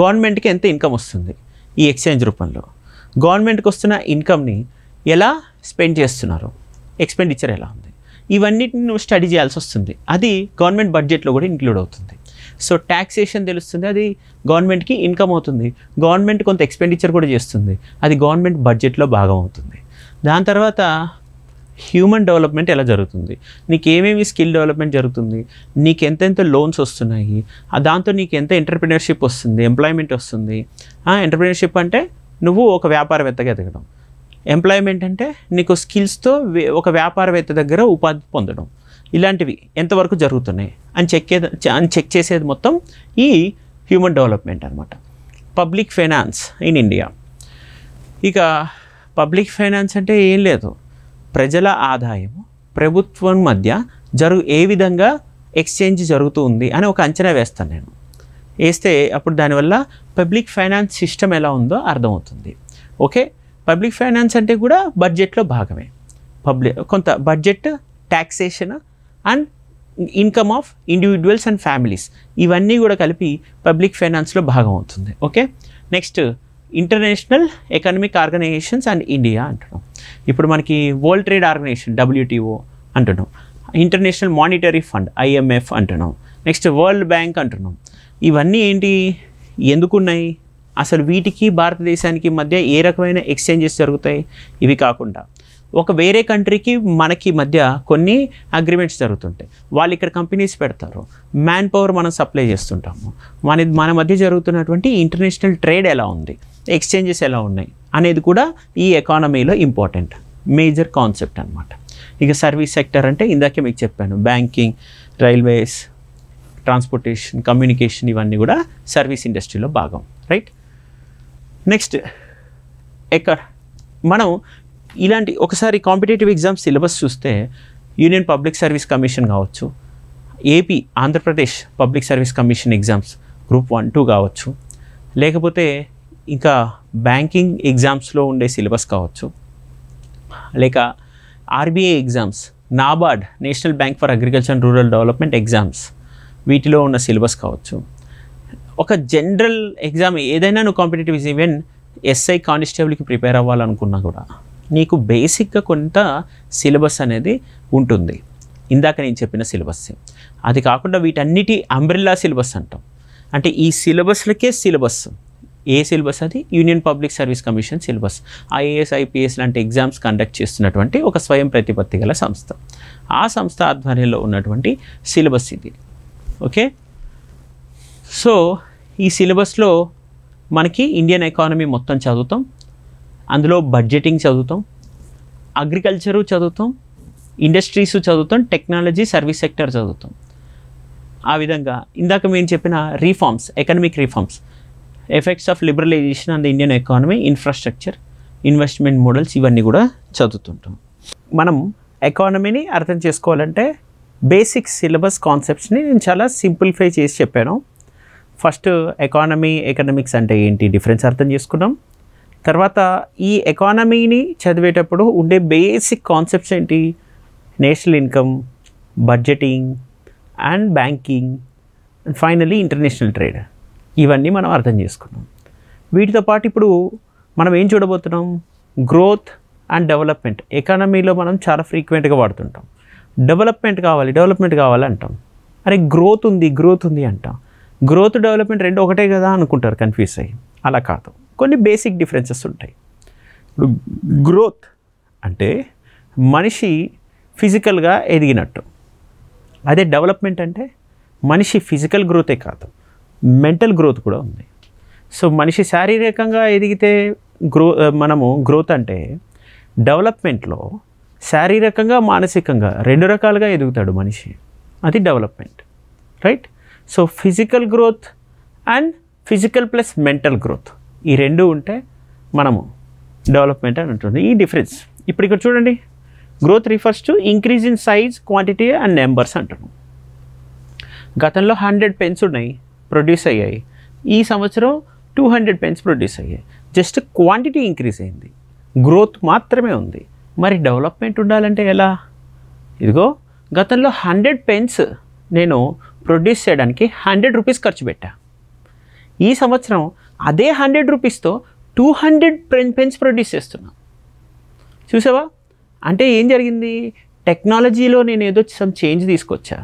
గవర్నమెంట్కి ఎంత ఇన్కమ్ వస్తుంది ఈ ఎక్స్చేంజ్ రూపంలో, గవర్నమెంట్కి వస్తున్న ఇన్కమ్ని ఎలా స్పెండ్ చేస్తున్నారు, ఎక్స్పెండిచర్ ఎలా ఉంది, ఇవన్నిటిని నువ్వు స్టడీ చేయాల్సి వస్తుంది. అది గవర్నమెంట్ బడ్జెట్లో కూడా ఇంక్లూడ్ అవుతుంది. సో ట్యాక్సేషన్ తెలుస్తుంది, అది గవర్నమెంట్కి ఇన్కమ్ అవుతుంది, గవర్నమెంట్ కొంత ఎక్స్పెండిచర్ కూడా చేస్తుంది, అది గవర్నమెంట్ బడ్జెట్లో భాగం అవుతుంది. దాని తర్వాత హ్యూమన్ డెవలప్మెంట్ ఎలా జరుగుతుంది, నీకు ఏమేమి స్కిల్ డెవలప్మెంట్ జరుగుతుంది, నీకు ఎంతెంత లోన్స్ వస్తున్నాయి, దాంతో నీకు ఎంత ఎంటర్ప్రినర్షిప్ వస్తుంది, ఎంప్లాయ్మెంట్ వస్తుంది. ఎంటర్ప్రినర్షిప్ అంటే నువ్వు ఒక వ్యాపారవేత్తగా ఎదగడం, ఎంప్లాయ్మెంట్ అంటే నీకు స్కిల్స్తో ఒక వ్యాపారవేత్త దగ్గర ఉపాధి పొందడం, ఇలాంటివి ఎంతవరకు జరుగుతున్నాయి అని చెక్ చేసేది మొత్తం ఈ హ్యూమన్ డెవలప్మెంట్ అనమాట. Public finance in India. ఇక పబ్లిక్ ఫైనాన్స్ అంటే ఏం లేదు, ప్రజల ఆదాయము ప్రభుత్వం మధ్య ఏ విధంగా ఎక్స్చేంజ్ జరుగుతుంది అని ఒక అంచనా వేస్తాను నేను. వేస్తే అప్పుడు దానివల్ల పబ్లిక్ ఫైనాన్స్ సిస్టమ్ ఎలా ఉందో అర్థమవుతుంది. ఓకే, పబ్లిక్ ఫైనాన్స్ అంటే కూడా బడ్జెట్లో భాగమే. కొంత budget, taxation and income of individuals and families, ఇవన్నీ కూడా కలిపి పబ్లిక్ ఫైనాన్స్లో భాగం అవుతుంది. Okay, next international economic organizations and India అంటున్నాం. ఇప్పుడు మనకి వరల్డ్ ట్రేడ్ ఆర్గనైజేషన్ WTO అంటున్నాం, ఇంటర్నేషనల్ మానిటరీ ఫండ్ IMF అంటున్నాం, నెక్స్ట్ వరల్డ్ బ్యాంక్ అంటున్నాం. ఇవన్నీ ఏంటి, ఎందుకున్నాయి, అసలు వీటికి భారతదేశానికి మధ్య ఏ రకమైన ఎక్స్చేంజెస్ జరుగుతాయి? ఇవి కాకుండా ఒక వేరే కంట్రీకి మనకి మధ్య కొన్ని అగ్రిమెంట్స్ జరుగుతుంటాయి, వాళ్ళు ఇక్కడ కంపెనీస్ పెడతారు, మ్యాన్ పవర్ మనం సప్లై చేస్తుంటాము, మన మధ్య జరుగుతున్నటువంటి ఇంటర్నేషనల్ ట్రేడ్ ఎలా ఉంది, ఎక్స్చేంజెస్ ఎలా ఉన్నాయి అనేది కూడా ఈ ఎకానమీలో ఇంపార్టెంట్ మేజర్ కాన్సెప్ట్ అనమాట. ఇక సర్వీస్ సెక్టర్ అంటే ఇందాకే మీకు చెప్పాను, బ్యాంకింగ్, రైల్వేస్, ట్రాన్స్పోర్టేషన్, కమ్యూనికేషన్, ఇవన్నీ కూడా సర్వీస్ ఇండస్ట్రీలో భాగం, రైట్? నెక్స్ట్ మనం ఇలాంటి ఒకసారి కాంపిటేటివ్ ఎగ్జామ్స్ సిలబస్ చూస్తే యూనియన్ పబ్లిక్ సర్వీస్ కమిషన్ కావచ్చు, Andhra Pradesh public service commission exams group 1, 2 కావచ్చు, లేకపోతే ఇంకా బ్యాంకింగ్ ఎగ్జామ్స్లో ఉండే సిలబస్ కావచ్చు, లేక RBI exams, NABARD national bank for agriculture and rural development exams, వీటిలో ఉన్న సిలబస్ కావచ్చు. ఒక జనరల్ ఎగ్జామ్ ఏదైనా నువ్వు కాంపిటేటివ్ ఈవెన్ SI కానిస్టేబుల్కి ప్రిపేర్ అవ్వాలనుకున్నా కూడా నీకు బేసిక్గా కొంత సిలబస్ అనేది ఉంటుంది, ఇందాక నేను చెప్పిన సిలబస్. అది కాకుండా వీటన్నిటి అంబ్రెల్లా సిలబస్ అంటాం. అంటే ఈ సిలబస్లకే సిలబస్, ఏ సిలబస్ అది? Union public service commission syllabus. IAS, IPS లాంటి ఎగ్జామ్స్ కండక్ట్ చేస్తున్నటువంటి ఒక స్వయం ప్రతిపత్తి గల సంస్థ, ఆ సంస్థ ఆధ్వర్యంలో ఉన్నటువంటి సిలబస్ ఇది. ఓకే, సో ఈ సిలబస్లో మనకి ఇండియన్ ఎకానమీ మొత్తం చదువుతాం, అందులో బడ్జెటింగ్ చదువుతాం, అగ్రికల్చరు చదువుతాం, ఇండస్ట్రీస్ చదువుతాం, టెక్నాలజీ, సర్వీస్ సెక్టర్ చదువుతాం. ఆ విధంగా ఇందాక మేము చెప్పిన reforms, economic reforms, effects of liberalisation on the Indian economy, infrastructure, investment models, ఇవన్నీ కూడా చదువుతుంటాం. మనం ఎకానమీని అర్థం చేసుకోవాలంటే బేసిక్ సిలబస్ కాన్సెప్ట్స్ని నేను చాలా సింప్లిఫై చేసి చెప్పాను. ఫస్ట్ ఎకానమీ, ఎకనామిక్స్ అంటే ఏంటి డిఫరెన్స్ అర్థం చేసుకున్నాం. తర్వాత ఈ ఎకానమీని చదివేటప్పుడు ఉండే బేసిక్ కాన్సెప్ట్స్ ఏంటి, national income, budgeting and banking and finally international trade, ఇవన్నీ మనం అర్థం చేసుకున్నాం. వీటితో పాటు ఇప్పుడు మనం ఏం చూడబోతున్నాం, గ్రోత్ అండ్ డెవలప్మెంట్. ఎకానమీలో మనం చాలా ఫ్రీక్వెంట్గా వాడుతుంటాం. డెవలప్మెంట్ కావాలి అంటాం. అరే గ్రోత్ ఉంది అంటాం. గ్రోత్ డెవలప్మెంట్ రెండు ఒకటే కదా అనుకుంటారు కన్ఫ్యూజ్ అయ్యి. అలా కాదు, కొన్ని బేసిక్ డిఫరెన్సెస్ ఉంటాయి. ఇప్పుడు గ్రోత్ అంటే మనిషి ఫిజికల్గా ఎదిగినట్టు, అదే డెవలప్మెంట్ అంటే మనిషి ఫిజికల్ గ్రోతే కాదు, మెంటల్ గ్రోత్ కూడా ఉంది. సో మనిషి శారీరకంగా ఎదిగితే మనము గ్రోత్ అంటే, డెవలప్మెంట్లో శారీరకంగా మానసికంగా రెండు రకాలుగా ఎదుగుతాడు మనిషి, అది development, right? So physical growth and physical plus mental growth, ఈ రెండు ఉంటే మనము డెవలప్మెంట్ అని అంటుంది. ఈ డిఫరెన్స్ ఇప్పుడు ఇక్కడ చూడండి, growth refers to increase in size, quantity and numbers అంటున్నాం. గతంలో 100 పెన్స్ ఉన్నాయి, ప్రొడ్యూస్ అయ్యాయి. ఈ సంవత్సరం 200 పెన్స్ ప్రొడ్యూస్ అయ్యాయి. జస్ట్ క్వాంటిటీ ఇంక్రీజ్ అయింది, గ్రోత్ మాత్రమే ఉంది. మరి డెవలప్మెంట్ ఉండాలంటే ఎలా? ఇదిగో గతంలో 100 పెన్స్ నేను ప్రొడ్యూస్ చేయడానికి 100 రూపీస్ ఖర్చు పెట్టా. ఈ సంవత్సరం అదే 100 రూపీస్తో 200 పెన్స్ ప్రొడ్యూస్ చేస్తున్నా. చూసావా? అంటే ఏం జరిగింది, టెక్నాలజీలో నేను ఏదో సమ్ చేంజ్ తీసుకొచ్చా.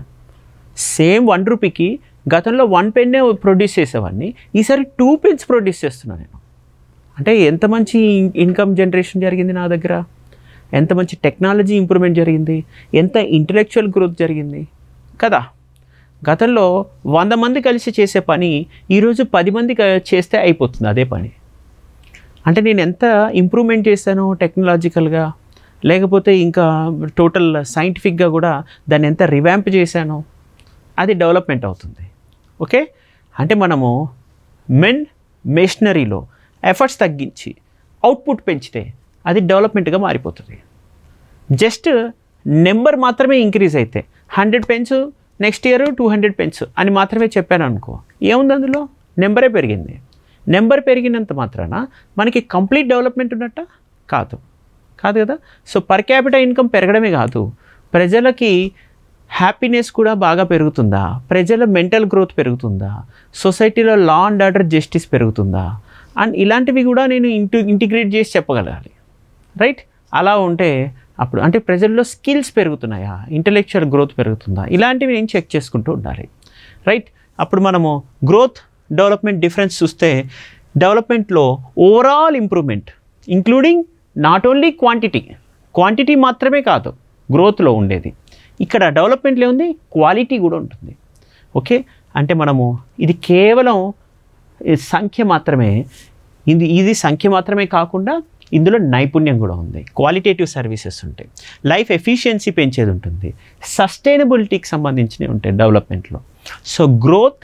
సేమ్ 1 రూపీకి గతంలో 1 పెన్నే ప్రొడ్యూస్ చేసేవాడిని, ఈసారి 2 పెన్స్ ప్రొడ్యూస్ చేస్తున్నాను నేను. అంటే ఎంత మంచి ఇన్కమ్ జనరేషన్ జరిగింది నా దగ్గర, ఎంత మంచి టెక్నాలజీ ఇంప్రూవ్మెంట్ జరిగింది, ఎంత ఇంటలెక్చువల్ గ్రోత్ జరిగింది కదా. గతంలో 100 మంది కలిసి చేసే పని ఈరోజు 10 మంది చేస్తే అయిపోతుంది అదే పని. అంటే నేను ఎంత ఇంప్రూవ్మెంట్ చేశానో టెక్నాలజికల్గా, లేకపోతే ఇంకా టోటల్ సైంటిఫిక్గా కూడా దాన్ని ఎంత రివ్యాంప్ చేశానో, అది డెవలప్మెంట్ అవుతుంది. ఓకే, అంటే మనము మెషినరీలో ఎఫర్ట్స్ తగ్గించి అవుట్పుట్ పెంచితే అది డెవలప్మెంట్గా మారిపోతుంది. జస్ట్ నెంబర్ మాత్రమే ఇంక్రీజ్ అయితే 100 పెన్స్ నెక్స్ట్ ఇయర్ 200 పెన్స్ అని మాత్రమే చెప్పాను అనుకో, ఏముంది అందులో, నెంబరే పెరిగింది. నెంబర్ పెరిగినంత మాత్రాన మనకి కంప్లీట్ డెవలప్మెంట్ ఉన్నట్ట కాదు కదా. సో పర్ క్యాపిటల్ ఇన్కమ్ పెరగడమే కాదు, ప్రజలకి హ్యాపీనెస్ కూడా బాగా పెరుగుతుందా, ప్రజల మెంటల్ గ్రోత్ పెరుగుతుందా, సొసైటీలో లా అండ్ ఆర్డర్ జస్టిస్ పెరుగుతుందా, అండ్ ఇలాంటివి కూడా నేను ఇంటిగ్రేట్ చేసి చెప్పగలగాలి, రైట్? అలా ఉంటే అప్పుడు అంటే ప్రజల్లో స్కిల్స్ పెరుగుతున్నాయా, ఇంటలెక్చువల్ గ్రోత్ పెరుగుతుందా, ఇలాంటివి నేను చెక్ చేసుకుంటూ ఉండాలి, రైట్? అప్పుడు మనము గ్రోత్ డెవలప్మెంట్ డిఫరెన్స్ చూస్తే, డెవలప్మెంట్లో overall improvement including not only quantity మాత్రమే కాదు గ్రోత్లో ఉండేది, ఇక్కడ డెవలప్మెంట్లో ఉంది క్వాలిటీ కూడా ఉంటుంది. ఓకే, అంటే మనము ఇది కేవలం సంఖ్య మాత్రమే, ఇది సంఖ్య మాత్రమే కాకుండా ఇందులో నైపుణ్యం కూడా ఉంది, క్వాలిటేటివ్ సర్వీసెస్ ఉంటాయి, లైఫ్ ఎఫిషియన్సీ పెంచేది ఉంటుంది, సస్టైనబిలిటీకి సంబంధించినవి ఉంటాయి డెవలప్మెంట్లో. సో గ్రోత్,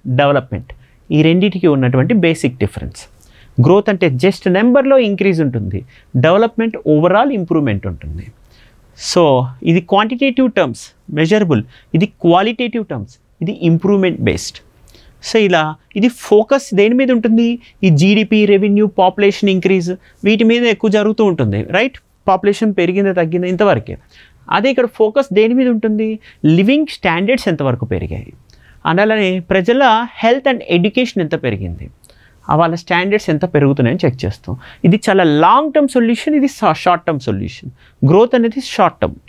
డెవలప్మెంట్ ఈ రెండింటికి ఉన్నటువంటి బేసిక్ డిఫరెన్స్. గ్రోత్ అంటే జస్ట్ నెంబర్లో ఇంక్రీజ్ ఉంటుంది, డెవలప్మెంట్ ఓవరాల్ ఇంప్రూవ్మెంట్ ఉంటుంది. సో ఇది క్వాంటిటేటివ్ టర్మ్స్ మెజరబుల్, ఇది క్వాలిటేటివ్ టర్మ్స్, ఇది ఇంప్రూవ్మెంట్ బేస్డ్. సో ఇలా ఇది ఫోకస్ దేని మీద ఉంటుంది, ఈ జీడిపి, రెవెన్యూ, పాపులేషన్ ఇంక్రీజ్, వీటి మీద ఎక్కువ జరుగుతూ ఉంటుంది, రైట్? పాపులేషన్ పెరిగిందా తగ్గిందా ఇంతవరకే. అదే ఇక్కడ ఫోకస్ దేని మీద ఉంటుంది, లివింగ్ స్టాండర్డ్స్ ఎంతవరకు పెరిగాయి, అలానే ప్రజల హెల్త్ అండ్ ఎడ్యుకేషన్ ఎంత పెరిగింది, వాళ్ళ స్టాండర్డ్స్ ఎంత పెరుగుతున్నాయని చెక్ చేస్తాం. ఇది చాలా లాంగ్ టర్మ్ సొల్యూషన్, ఇది షార్ట్ టర్మ్ సొల్యూషన్. గ్రోత్ అనేది షార్ట్ టర్మ్,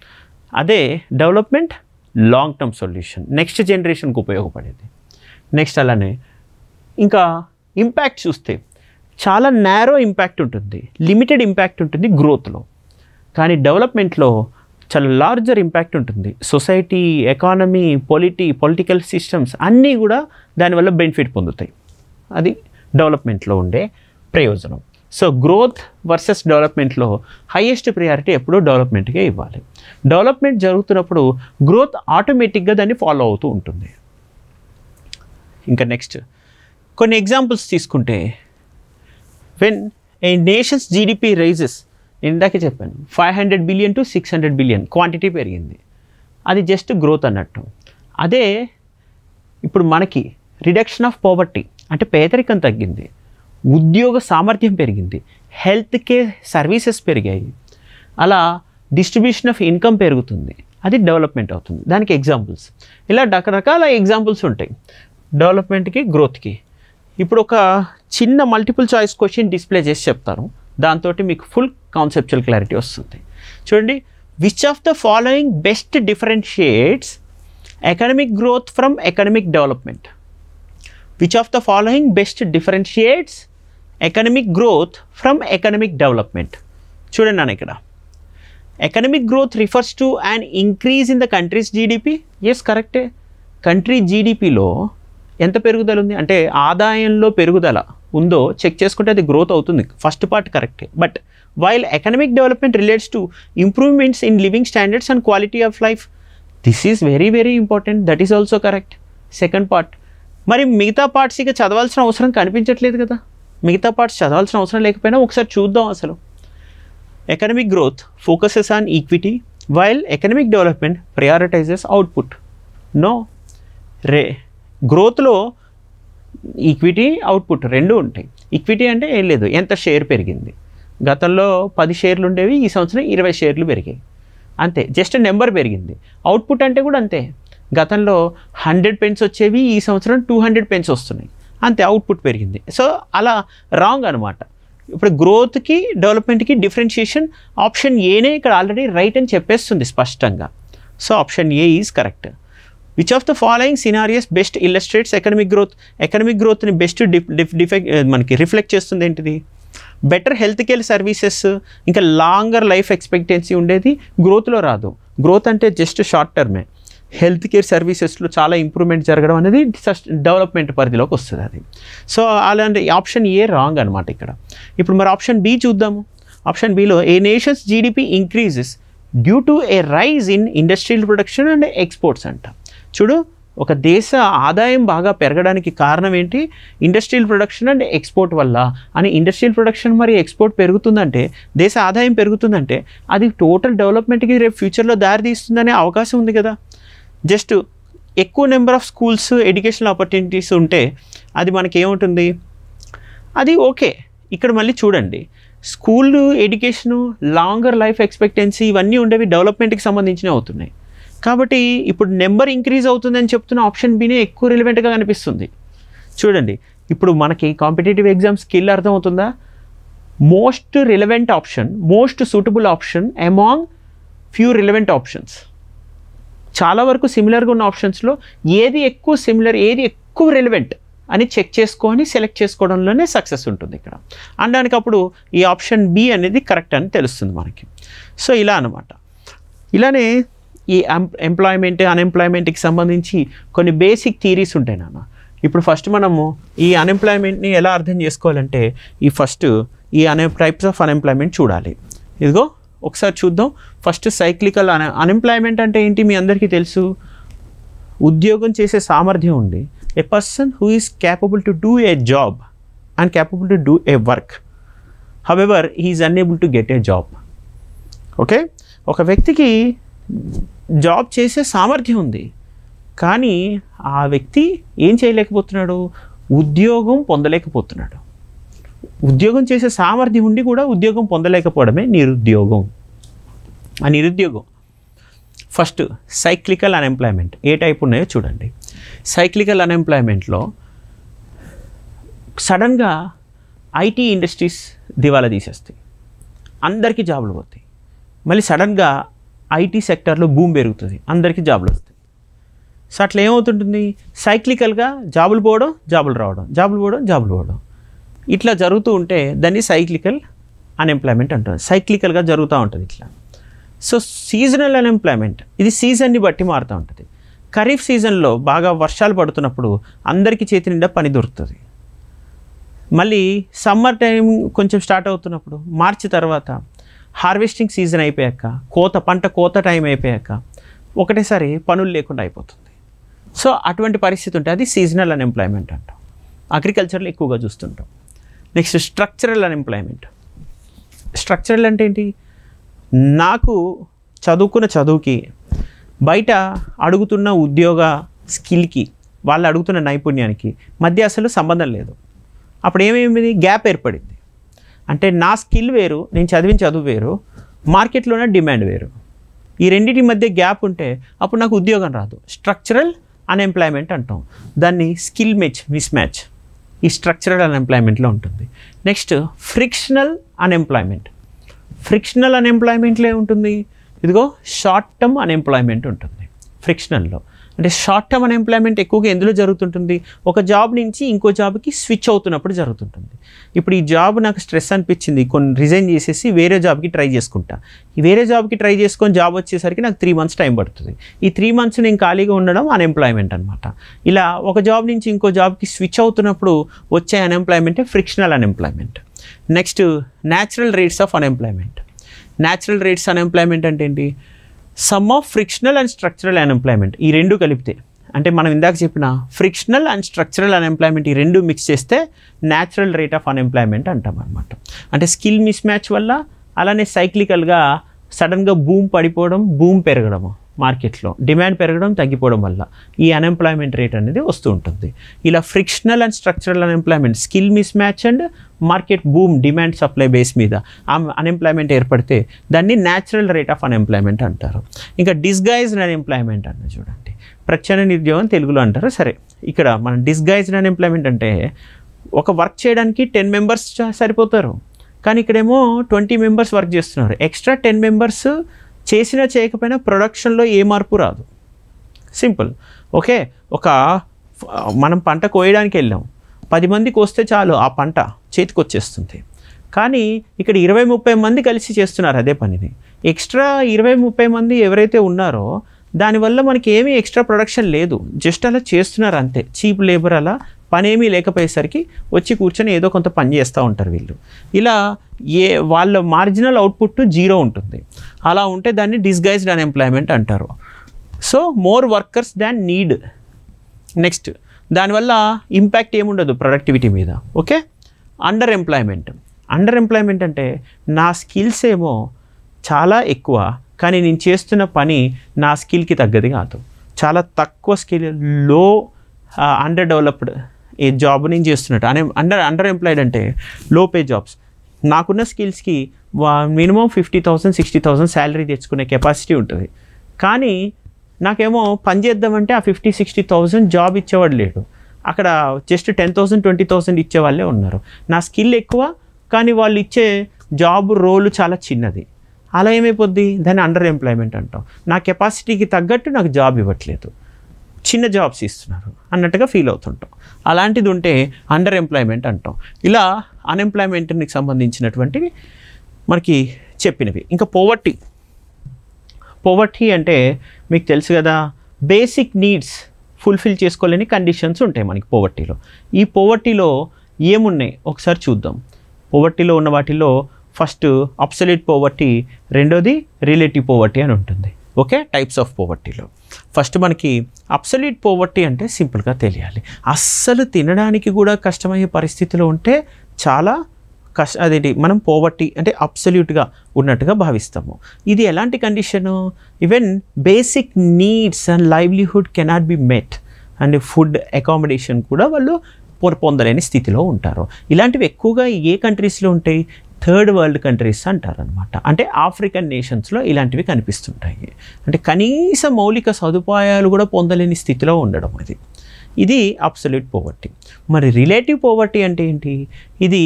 అదే development long term solution, next జనరేషన్కి ఉపయోగపడేది. నెక్స్ట్ అలానే ఇంకా ఇంపాక్ట్ చూస్తే చాలా నేరో ఇంపాక్ట్ ఉంటుంది, లిమిటెడ్ ఇంపాక్ట్ ఉంటుంది గ్రోత్లో, కానీ డెవలప్మెంట్లో చాలా లార్జర్ ఇంపాక్ట్ ఉంటుంది. సొసైటీ, ఎకానమీ, పొలిటికల్ సిస్టమ్స్ అన్నీ కూడా దానివల్ల బెనిఫిట్ పొందుతాయి, అది డెవలప్మెంట్లో ఉండే ప్రయోజనం. సో గ్రోత్ వర్సెస్ డెవలప్మెంట్లో హైయెస్ట్ ప్రియారిటీ ఎప్పుడూ డెవలప్మెంట్కే ఇవ్వాలి. డెవలప్మెంట్ జరుగుతున్నప్పుడు గ్రోత్ ఆటోమేటిక్గా దాన్ని ఫాలో అవుతూ ఉంటుంది. ఇంకా నెక్స్ట్ కొన్ని ఎగ్జాంపుల్స్ తీసుకుంటే when a nation's GDP rises, నేను ఇందాకే చెప్పాను 500 బిలియన్ టు 600 బిలియన్ క్వాంటిటీ పెరిగింది, అది జస్ట్ గ్రోత్ అన్నట్టు. అదే ఇప్పుడు మనకి రిడక్షన్ ఆఫ్ పావర్టీ అంటే పేదరికం తగ్గింది, ఉద్యోగ సామర్థ్యం పెరిగింది, హెల్త్ కేర్ సర్వీసెస్ పెరిగాయి, అలా డిస్ట్రిబ్యూషన్ ఆఫ్ ఇన్కమ్ పెరుగుతుంది, అది డెవలప్మెంట్ అవుతుంది. దానికి ఎగ్జాంపుల్స్ ఇలా రకరకాల ఎగ్జాంపుల్స్ ఉంటాయి డెవలప్మెంట్కి, గ్రోత్కి. ఇప్పుడు ఒక చిన్న మల్టిపుల్ చాయిస్ క్వశ్చన్ డిస్ప్లే చేసి చెప్తాను, దాంతో మీకు ఫుల్ కాన్సెప్చువల్ క్లారిటీ వస్తుంది. చూడండి, which of the following best differentiates economic growth from economic development? Which of the following best differentiates economic growth from economic development? చూడండి నాన్న, ఇక్కడ economic growth refers to and increase in the country's GDP. Yes, కరెక్టే. Country జీడిపిలో ఎంత పెరుగుదల ఉంది అంటే ఆదాయంలో పెరుగుదల ఉందో చెక్ చేసుకుంటే అది గ్రోత్ అవుతుంది. ఫస్ట్ పార్ట్ కరెక్టే. But while economic development relates to improvements in living standards and quality of life, this is very very important, that is also correct. Second part. మరి మిగతా పార్ట్స్ ఇక చదవాల్సిన అవసరం కనిపించట్లేదు కదా, మిగతా పార్ట్స్ చదవాల్సిన అవసరం లేకపోయినా ఒకసారి చూద్దాం. అసలు economic growth focuses on equity while economic development prioritises output. No, గ్రోత్లో ఈక్విటీ అవుట్పుట్ రెండు ఉంటాయి. ఈక్విటీ అంటే ఏం లేదు, ఎంత షేర్ పెరిగింది. గతంలో 10 షేర్లు ఉండేవి, ఈ సంవత్సరం 20 షేర్లు పెరిగాయి, అంతే, జస్ట్ నెంబర్ పెరిగింది. అవుట్పుట్ అంటే కూడా అంతే, గతంలో 100 పెన్స్ వచ్చేవి, ఈ సంవత్సరం 200 పెన్స్ వస్తున్నాయి, అంతే, అవుట్పుట్ పెరిగింది. సో అలా రాంగ్ అనమాట. ఇప్పుడు గ్రోత్కి డెవలప్మెంట్కి డిఫరెన్షియేషన్ ఆప్షన్ ఏనే ఇక్కడ ఆల్రెడీ రైట్ అని చెప్పేస్తుంది స్పష్టంగా. So option A is correct. Which of the following scenarios best illustrates economic growth? Economic గ్రోత్ని బెస్ట్ మనకి రిఫ్లెక్ట్ చేస్తుంది ఏంటిది? బెటర్ హెల్త్ కేర్ సర్వీసెస్, ఇంకా లాంగర్ లైఫ్ ఎక్స్పెక్టెన్సీ ఉండేది గ్రోత్లో రాదు. గ్రోత్ అంటే జస్ట్ షార్ట్ టర్మే. హెల్త్ కేర్ సర్వీసెస్లో చాలా ఇంప్రూవ్మెంట్ జరగడం అనేది డెవలప్మెంట్ పరిధిలోకి వస్తుంది అది. సో అలాంటి ఆప్షన్ ఏ రాంగ్ అనమాట ఇక్కడ. ఇప్పుడు మరి ఆప్షన్ బి చూద్దాము. ఆప్షన్ బిలో a nation's GDP increases due to a rise in industrial production and exports అంట. చూడు, ఒక దేశ ఆదాయం బాగా పెరగడానికి కారణం ఏంటి? ఇండస్ట్రియల్ ప్రొడక్షన్ అండ్ ఎక్స్పోర్ట్ వల్ల అని. ఇండస్ట్రియల్ ప్రొడక్షన్ మరి ఎక్స్పోర్ట్ పెరుగుతుందంటే, దేశ ఆదాయం పెరుగుతుందంటే అది టోటల్ డెవలప్మెంట్కి రేపు ఫ్యూచర్లో దారి తీస్తుందనే అవకాశం ఉంది కదా. జస్ట్ ఎక్కువ number of schools, educational opportunities ఉంటే అది మనకి ఏముంటుంది, అది ఓకే. ఇక్కడ మళ్ళీ చూడండి, school education, longer life expectancy ఇవన్నీ ఉండేవి డెవలప్మెంట్కి సంబంధించినవి అవుతున్నాయి. కాబట్టి ఇప్పుడు నెంబర్ ఇంక్రీజ్ అవుతుందని చెప్తున్న ఆప్షన్ బినే ఎక్కువ రిలవెంట్గా కనిపిస్తుంది. చూడండి, ఇప్పుడు మనకి కాంపిటేటివ్ ఎగ్జామ్ స్కిల్ అర్థమవుతుందా? Most relevant option, most suitable option among few relevant options. చాలా వరకు సిమిలర్గా ఉన్న ఆప్షన్స్లో ఏది ఎక్కువ సిమిలర్, ఏది ఎక్కువ రిలవెంట్ అని చెక్ చేసుకొని సెలెక్ట్ చేసుకోవడంలోనే సక్సెస్ ఉంటుంది ఇక్కడ. అనడానికి అప్పుడు ఈ ఆప్షన్ బి అనేది కరెక్ట్ అని తెలుస్తుంది మనకి. సో ఇలా అనమాట. ఇలానే ఈ ఎంప్లాయ్మెంట్, అన్ఎంప్లాయ్మెంట్కి సంబంధించి కొన్ని బేసిక్ థియరీస్ ఉంటాయి నాన్న. ఇప్పుడు ఫస్ట్ మనము ఈ అన్ఎంప్లాయ్మెంట్ని ఎలా అర్థం చేసుకోవాలంటే ఈ టైప్స్ ఆఫ్ అన్ఎంప్లాయ్మెంట్ చూడాలి. ఇదిగో ఒకసారి చూద్దాం. ఫస్ట్ సైక్లికల్ అన్ఎంప్లాయ్మెంట్ అంటే ఏంటి మీ అందరికీ తెలుసు. ఉద్యోగం చేసే సామర్థ్యం ఉంది. A person who is capable to do a job and capable to do a work, however he is unable to get a job. Okay, ఒక వ్యక్తికి జాబ్ చేసే సామర్థ్యం ఉంది, కానీ ఆ వ్యక్తి ఏం చేయలేకపోతున్నాడు, ఉద్యోగం పొందలేకపోతున్నాడు. ఉద్యోగం చేసే సామర్థ్యం ఉండి కూడా ఉద్యోగం పొందలేకపోవడమే నిరుద్యోగం. ఆ నిరుద్యోగం ఫస్ట్ సైక్లికల్ అన్ఎంప్లాయ్మెంట్. ఏ టైప్ ఉన్నాయో చూడండి. సైక్లికల్ అన్ఎంప్లాయ్మెంట్లో సడన్గా ఐటీ ఇండస్ట్రీస్ దివాలా తీసేస్తాయి, అందరికీ జాబులు పోతాయి. మళ్ళీ సడన్గా ఐటీ సెక్టర్లో బూమ్ పెరుగుతుంది, అందరికీ జాబులు వస్తాయి. సో అట్లా ఏమవుతుంటుంది, సైక్లికల్గా జాబులు పోవడం, జాబులు రావడం, జాబులు పోవడం, జాబులు పోవడం, ఇట్లా జరుగుతూ ఉంటే దాన్ని సైక్లికల్ అన్ఎంప్లాయ్మెంట్ అంటుంది. సైక్లికల్గా జరుగుతూ ఉంటుంది ఇట్లా. సో సీజనల్ అన్ఎంప్లాయ్మెంట్, ఇది సీజన్ని బట్టి మారుతూ ఉంటుంది. ఖరీఫ్ సీజన్లో బాగా వర్షాలు పడుతున్నప్పుడు అందరికీ చేతి నిండా పని దొరుకుతుంది. మళ్ళీ సమ్మర్ టైం కొంచెం స్టార్ట్ అవుతున్నప్పుడు, మార్చి తర్వాత హార్వెస్టింగ్ సీజన్ అయిపోయాక, పంట కోత టైం అయిపోయాక ఒకటేసారి పనులు లేకుండా అయిపోతుంది. సో అటువంటి పరిస్థితి ఉంటే అది సీజనల్ అన్ఎంప్లాయ్మెంట్ అంటాం. అగ్రికల్చర్లో ఎక్కువగా చూస్తుంటాం. Next structural unemployment. స్ట్రక్చరల్ అంటే ఏంటి? నాకు చదువుకున్న చదువుకి బయట అడుగుతున్న ఉద్యోగ స్కిల్కి వాళ్ళు అడుగుతున్న నైపుణ్యానికి మధ్య అసలు సంబంధం లేదు. అప్పుడు ఏమేమి గ్యాప్ ఏర్పడింది అంటే నా స్కిల్ వేరు, నేను చదివిన చదువు వేరు, మార్కెట్లోనే డిమాండ్ వేరు. ఈ రెండింటి మధ్య గ్యాప్ ఉంటే అప్పుడు నాకు ఉద్యోగం రాదు. స్ట్రక్చరల్ అన్ఎంప్లాయ్మెంట్ అంటాం. దాన్ని స్కిల్ మిస్ మ్యాచ్ ఈ స్ట్రక్చరల్ అన్ఎంప్లాయ్మెంట్లో ఉంటుంది. Next frictional unemployment. ఫ్రిక్షనల్ అన్ఎంప్లాయ్మెంట్లో ఏముంటుంది? ఇదిగో షార్ట్ టర్మ్ అన్ఎంప్లాయ్మెంట్ ఉంటుంది ఫ్రిక్షనల్లో. అంటే షార్ట్ టర్మ్ అన్ఎంప్లాయ్మెంట్ ఎక్కువగా ఎందులో జరుగుతుంటుంది? ఒక జాబ్ నుంచి ఇంకో జాబ్కి స్విచ్ అవుతున్నప్పుడు జరుగుతుంటుంది. ఇప్పుడు ఈ జాబ్ నాకు స్ట్రెస్ అనిపించింది, కొన్ని రిజైన్ చేసేసి వేరే జాబ్కి ట్రై చేసుకుంటా. ఈ వేరే జాబ్కి ట్రై చేసుకొని జాబ్ వచ్చేసరికి నాకు 3 months టైం పడుతుంది. ఈ 3 months నేను ఖాళీగా ఉండడం అన్ఎంప్లాయ్మెంట్ అనమాట. ఇలా ఒక జాబ్ నుంచి ఇంకో జాబ్కి స్విచ్ అవుతున్నప్పుడు వచ్చే అన్ఎంప్లాయ్మెంటే frictional unemployment. Next natural rates of unemployment. Natural rates unemployment అంటే ఏంటి? Sum of frictional and structural unemployment. ఈ రెండు కలిపితే అంటే మనం ఇందాక చెప్పిన ఫ్రిక్షనల్ అండ్ స్ట్రక్చరల్ అన్ఎంప్లాయ్మెంట్ ఈ రెండు మిక్స్ చేస్తే న్యాచురల్ రేట్ ఆఫ్ అన్ఎంప్లాయ్మెంట్ అంటాం అనమాట. అంటే స్కిల్ మిస్ మ్యాచ్ వల్ల, అలానే సైక్లికల్గా సడన్గా బూమ్ పడిపోవడం, బూమ్ పెరగడము, మార్కెట్లో డిమాండ్ పెరగడం తగ్గిపోవడం వల్ల ఈ అన్ఎంప్లాయ్మెంట్ రేట్ అనేది వస్తూ ఉంటుంది. ఇలా frictional and structural unemployment, skill miss match and market boom, demand supply base మీద అన్ఎంప్లాయ్మెంట్ ఏర్పడితే దాన్ని న్యాచురల్ రేట్ ఆఫ్ అన్ఎంప్లాయ్మెంట్ అంటారు. ఇంకా డిస్గైజ్డ్ అన్ఎంప్లాయ్మెంట్ అన్న చూడండి, ప్రచ్ఛన్న నిరుద్యోగం తెలుగులో అంటారు. సరే, ఇక్కడ మన డిస్గైజ్డ్ అన్ఎంప్లాయ్మెంట్ అంటే ఒక వర్క్ చేయడానికి 10 members సరిపోతారు, కానీ ఇక్కడేమో 20 members వర్క్ చేస్తున్నారు. ఎక్స్ట్రా 10 members చేసినా చేయకపోయినా ప్రొడక్షన్లో ఏ మార్పు రాదు. సింపుల్. ఓకే, మనం పంట కోయడానికి వెళ్ళాం, 10 మంది కోస్తే చాలు ఆ పంట చేతికి వచ్చేస్తుంది. కానీ ఇక్కడ 20-30 మంది కలిసి చేస్తున్నారు అదే పనిని. ఎక్స్ట్రా 20-30 మంది ఎవరైతే ఉన్నారో దానివల్ల మనకి ఏమీ ఎక్స్ట్రా ప్రొడక్షన్ లేదు, జస్ట్ అలా చేస్తున్నారు అంతే. చీప్ లేబర్, అలా పని ఏమీ లేకపోయేసరికి వచ్చి కూర్చొని ఏదో కొంత పని చేస్తూ ఉంటారు వీళ్ళు. ఇలా వాళ్ళ మార్జినల్ అవుట్పుట్ 0 ఉంటుంది. అలా ఉంటే దాన్ని డిస్గైజ్డ్ అన్ఎంప్లాయ్మెంట్ అంటారు. సో మోర్ వర్కర్స్ దాన్ నీడ్. నెక్స్ట్ దానివల్ల ఇంపాక్ట్ ఏముండదు ప్రొడక్టివిటీ మీద. Okay, under employment. Under employment అంటే నా స్కిల్స్ ఏమో చాలా ఎక్కువ, కానీ నేను చేస్తున్న పని నా స్కిల్కి తగ్గది కాదు, చాలా తక్కువ స్కిల్, లో అండర్ డెవలప్డ్ ఏ జాబ్ నేను చేస్తున్నట్టు. అండర్ ఎంప్లాయిడ్ అంటే లో పే జాబ్స్. నాకున్న స్కిల్స్కి మినిమం 50,000 60,000 శాలరీ తెచ్చుకునే కెపాసిటీ ఉంటుంది, కానీ నాకేమో పని చేద్దామంటే ఆ 50,000 60,000 జాబ్ ఇచ్చేవాడు లేడు. అక్కడ జస్ట్ 10,000 20,000 ఇచ్చేవాళ్ళే ఉన్నారు. నా స్కిల్ ఎక్కువ, కానీ వాళ్ళు ఇచ్చే జాబ్ రోల్ చాలా చిన్నది. అలా ఏమైపోద్ది? దాన్ని అండర్ ఎంప్లాయ్మెంట్ అంటాం. నా కెపాసిటీకి తగ్గట్టు నాకు జాబ్ ఇవ్వట్లేదు, చిన్న జాబ్స్ ఇస్తున్నారు అన్నట్టుగా ఫీల్ అవుతుంటాం. అలాంటిది ఉంటే అండర్ ఎంప్లాయ్మెంట్ అంటాం. ఇలా అన్ఎంప్లాయ్మెంట్కి సంబంధించినటువంటివి మనకి చెప్పినవి. ఇంకా పోవర్టీ అంటే మీకు తెలుసు కదా, బేసిక్ నీడ్స్ ఫుల్ఫిల్ చేసుకోలేని కండిషన్స్ ఉంటాయి మనకి పోవర్టీలో. ఈ పోవర్టీలో ఏమున్నాయి ఒకసారి చూద్దాం. పోవర్టీలో ఉన్న వాటిలో ఫస్ట్ అబ్సల్యూట్ పోవర్టీ, రెండోది రిలేటివ్ పోవర్టీ అని ఉంటుంది. ఓకే, టైప్స్ ఆఫ్ పోవర్టీలో ఫస్ట్ మనకి అబ్సల్యూట్ పోవర్టీ అంటే సింపుల్గా తెలియాలి. అస్సలు తినడానికి కూడా కష్టమయ్యే పరిస్థితిలో ఉంటే చాలా అదేంటి మనం పోవర్టీ అంటే అబ్సల్యూట్గా ఉన్నట్టుగా భావిస్తాము. ఇది ఎలాంటి condition? Even basic needs and livelihood cannot be met and food accommodation కూడా వాళ్ళు పొందలేని స్థితిలో ఉంటారు. ఇలాంటివి ఎక్కువగా ఏ కంట్రీస్లో ఉంటాయి? థర్డ్ వరల్డ్ కంట్రీస్ అంటారనమాట. అంటే ఆఫ్రికన్ నేషన్స్లో ఇలాంటివి కనిపిస్తుంటాయి. అంటే కనీస మౌలిక సదుపాయాలు కూడా పొందలేని స్థితిలో ఉండడం ఇది అబ్సల్యూట్ పోవర్టీ. మరి రిలేటివ్ పోవర్టీ అంటే ఏంటి? ఇది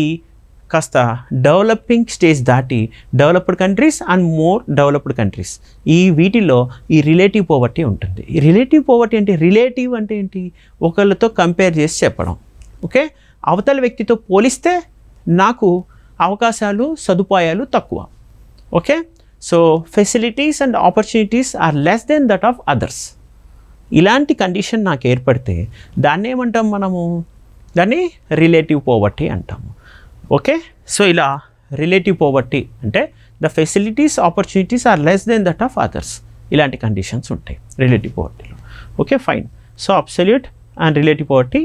కాస్త డెవలపింగ్ స్టేజ్ దాటి developed countries and more developed countries వీటిల్లో ఈ రిలేటివ్ పోవర్టీ ఉంటుంది. ఈ రిలేటివ్ పోవర్టీ అంటే రిలేటివ్ అంటే ఏంటి? ఒకళ్ళతో కంపేర్ చేసి చెప్పడం. ఓకే, అవతల వ్యక్తితో పోలిస్తే నాకు అవకాశాలు సదుపాయాలు తక్కువ. Okay, so facilities and opportunities are less than that of others. ఇలాంటి కండిషన్ నాకు ఏర్పడితే దాన్ని ఏమంటాం మనము? దాన్ని రిలేటివ్ పోవర్టీ అంటాము. ఓకే, సో ఇలా రిలేటివ్ పోవర్టీ అంటే the facilities opportunities are less than that of others. ఇలాంటి కండిషన్స్ ఉంటాయి రిలేటివ్ పోవర్టీలో. Okay, fine. So absolute and relative poverty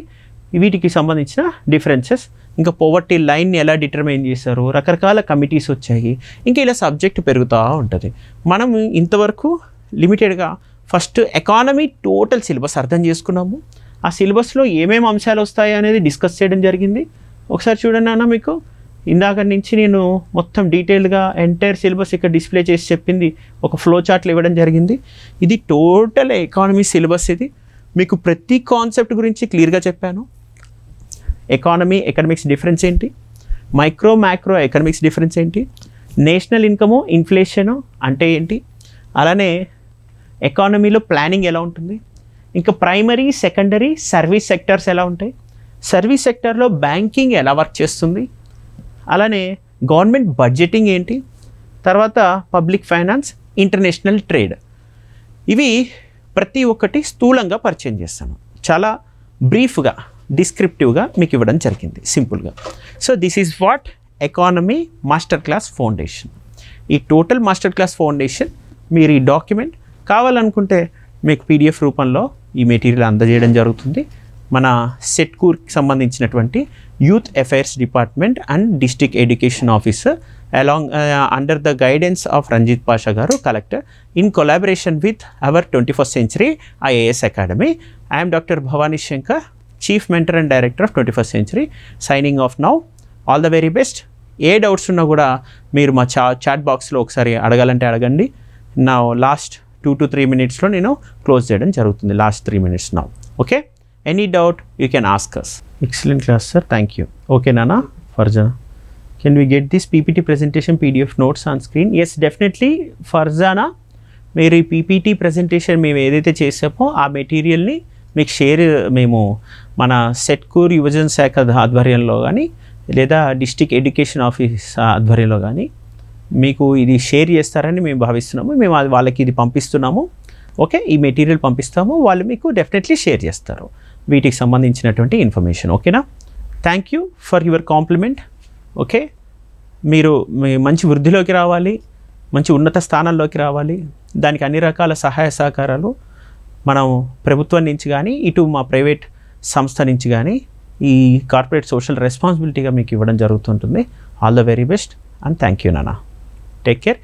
వీటికి సంబంధించిన డిఫరెన్సెస్, ఇంకా పోవర్టీ లైన్ని ఎలా డిటర్మైన్ చేస్తారు, రకరకాల కమిటీస్ వచ్చాయి, ఇంకా ఇలా సబ్జెక్ట్ పెరుగుతూ ఉంటుంది. మనం ఇంతవరకు లిమిటెడ్గా ఫస్ట్ ఎకానమీ టోటల్ సిలబస్ అర్థం చేసుకున్నాము. ఆ సిలబస్లో ఏమేమి అంశాలు వస్తాయి అనేది డిస్కస్ చేయడం జరిగింది. ఒకసారి చూడండి అన్న, మీకు ఇందాక నుంచి నేను మొత్తం డీటెయిల్గా ఎంటైర్ సిలబస్ ఇక్కడ డిస్ప్లే చేసి చెప్పింది ఒక ఫ్లో చార్ట్లు ఇవ్వడం జరిగింది. ఇది టోటల్ ఎకానమీ సిలబస్. ఇది మీకు ప్రతి కాన్సెప్ట్ గురించి క్లియర్గా చెప్పాను. ఎకనామిక్స్ డిఫరెన్స్ ఏంటి, మైక్రో మ్యాక్రో ఎకనామిక్స్ డిఫరెన్స్ ఏంటి, నేషనల్ ఇన్కము ఇన్ఫ్లేషను అంటే ఏంటి, అలానే ఎకానమీలో ప్లానింగ్ ఎలా ఉంటుంది, ఇంకా ప్రైమరీ సెకండరీ సర్వీస్ సెక్టర్స్ ఎలా ఉంటాయి, సర్వీస్ సెక్టర్లో బ్యాంకింగ్ ఎలా వర్క్ చేస్తుంది, అలానే గవర్నమెంట్ బడ్జెటింగ్ ఏంటి, తర్వాత పబ్లిక్ ఫైనాన్స్, ఇంటర్నేషనల్ ట్రేడ్. ఇవి ప్రతి ఒక్కటి స్థూలంగా పరిచయం చేస్తాను, చాలా బ్రీఫ్గా డిస్క్రిప్టివ్గా మీకు ఇవ్వడం జరిగింది సింపుల్గా. So this is what economy master class foundation. ఈ టోటల్ మాస్టర్ క్లాస్ ఫౌండేషన్ మీరు ఈ డాక్యుమెంట్ కావాలనుకుంటే మీకు పీడిఎఫ్ రూపంలో ఈ మెటీరియల్ అందజేయడం జరుగుతుంది. మన సెట్కూర్కి సంబంధించినటువంటి youth affairs department and district education officer along under the guidance of Ranjith Pasha గారు collector in collaboration with our 21st Century IAS Academy. I am Dr. Bhavani Shankar, Chief Mentor and Director of 21st Century, signing off now. All the very best. A doubts ఉన్నా కూడా మీరు మా chat బాక్స్లో ఒకసారి అడగాలంటే అడగండి. నా last 2 to 3 minutes నేను క్లోజ్ చేయడం జరుగుతుంది. Last 3 minutes now. Okay, any doubt you can ask us. Excellent class sir, thank you. Okay నానా Farzana, can we get this PPT presentation PDF notes on screen? Yes definitely Farzana, మీరు ఈ PPT presentation మేము ఏదైతే చేసామో ఆ మెటీరియల్ని మీకు మేము మన సెట్కూర్ యువజన శాఖ ఆధ్వర్యంలో కానీ లేదా డిస్ట్రిక్ట్ ఎడ్యుకేషన్ ఆఫీస్ ఆధ్వర్యంలో కానీ మీకు ఇది షేర్ చేస్తారని మేము భావిస్తున్నాము. మేము వాళ్ళకి ఇది పంపిస్తున్నాము. ఓకే, ఈ మెటీరియల్ పంపిస్తాము, వాళ్ళు మీకు డెఫినెట్లీ షేర్ చేస్తారు వీటికి సంబంధించినటువంటి ఇన్ఫర్మేషన్. ఓకేనా, thank you for your compliment. Okay, మీరు మంచి వృద్ధిలోకి రావాలి, మంచి ఉన్నత స్థానాల్లోకి రావాలి. దానికి అన్ని రకాల సహాయ సహకారాలు మనం ప్రభుత్వం నుంచి కానీ ఇటు మా ప్రైవేట్ సంస్థ నుంచి కానీ ఈ కార్పొరేట్ సోషల్ రెస్పాన్సిబిలిటీగా మీకు ఇవ్వడం జరుగుతుంటుంది. All the very best and thank you నానా. Take care.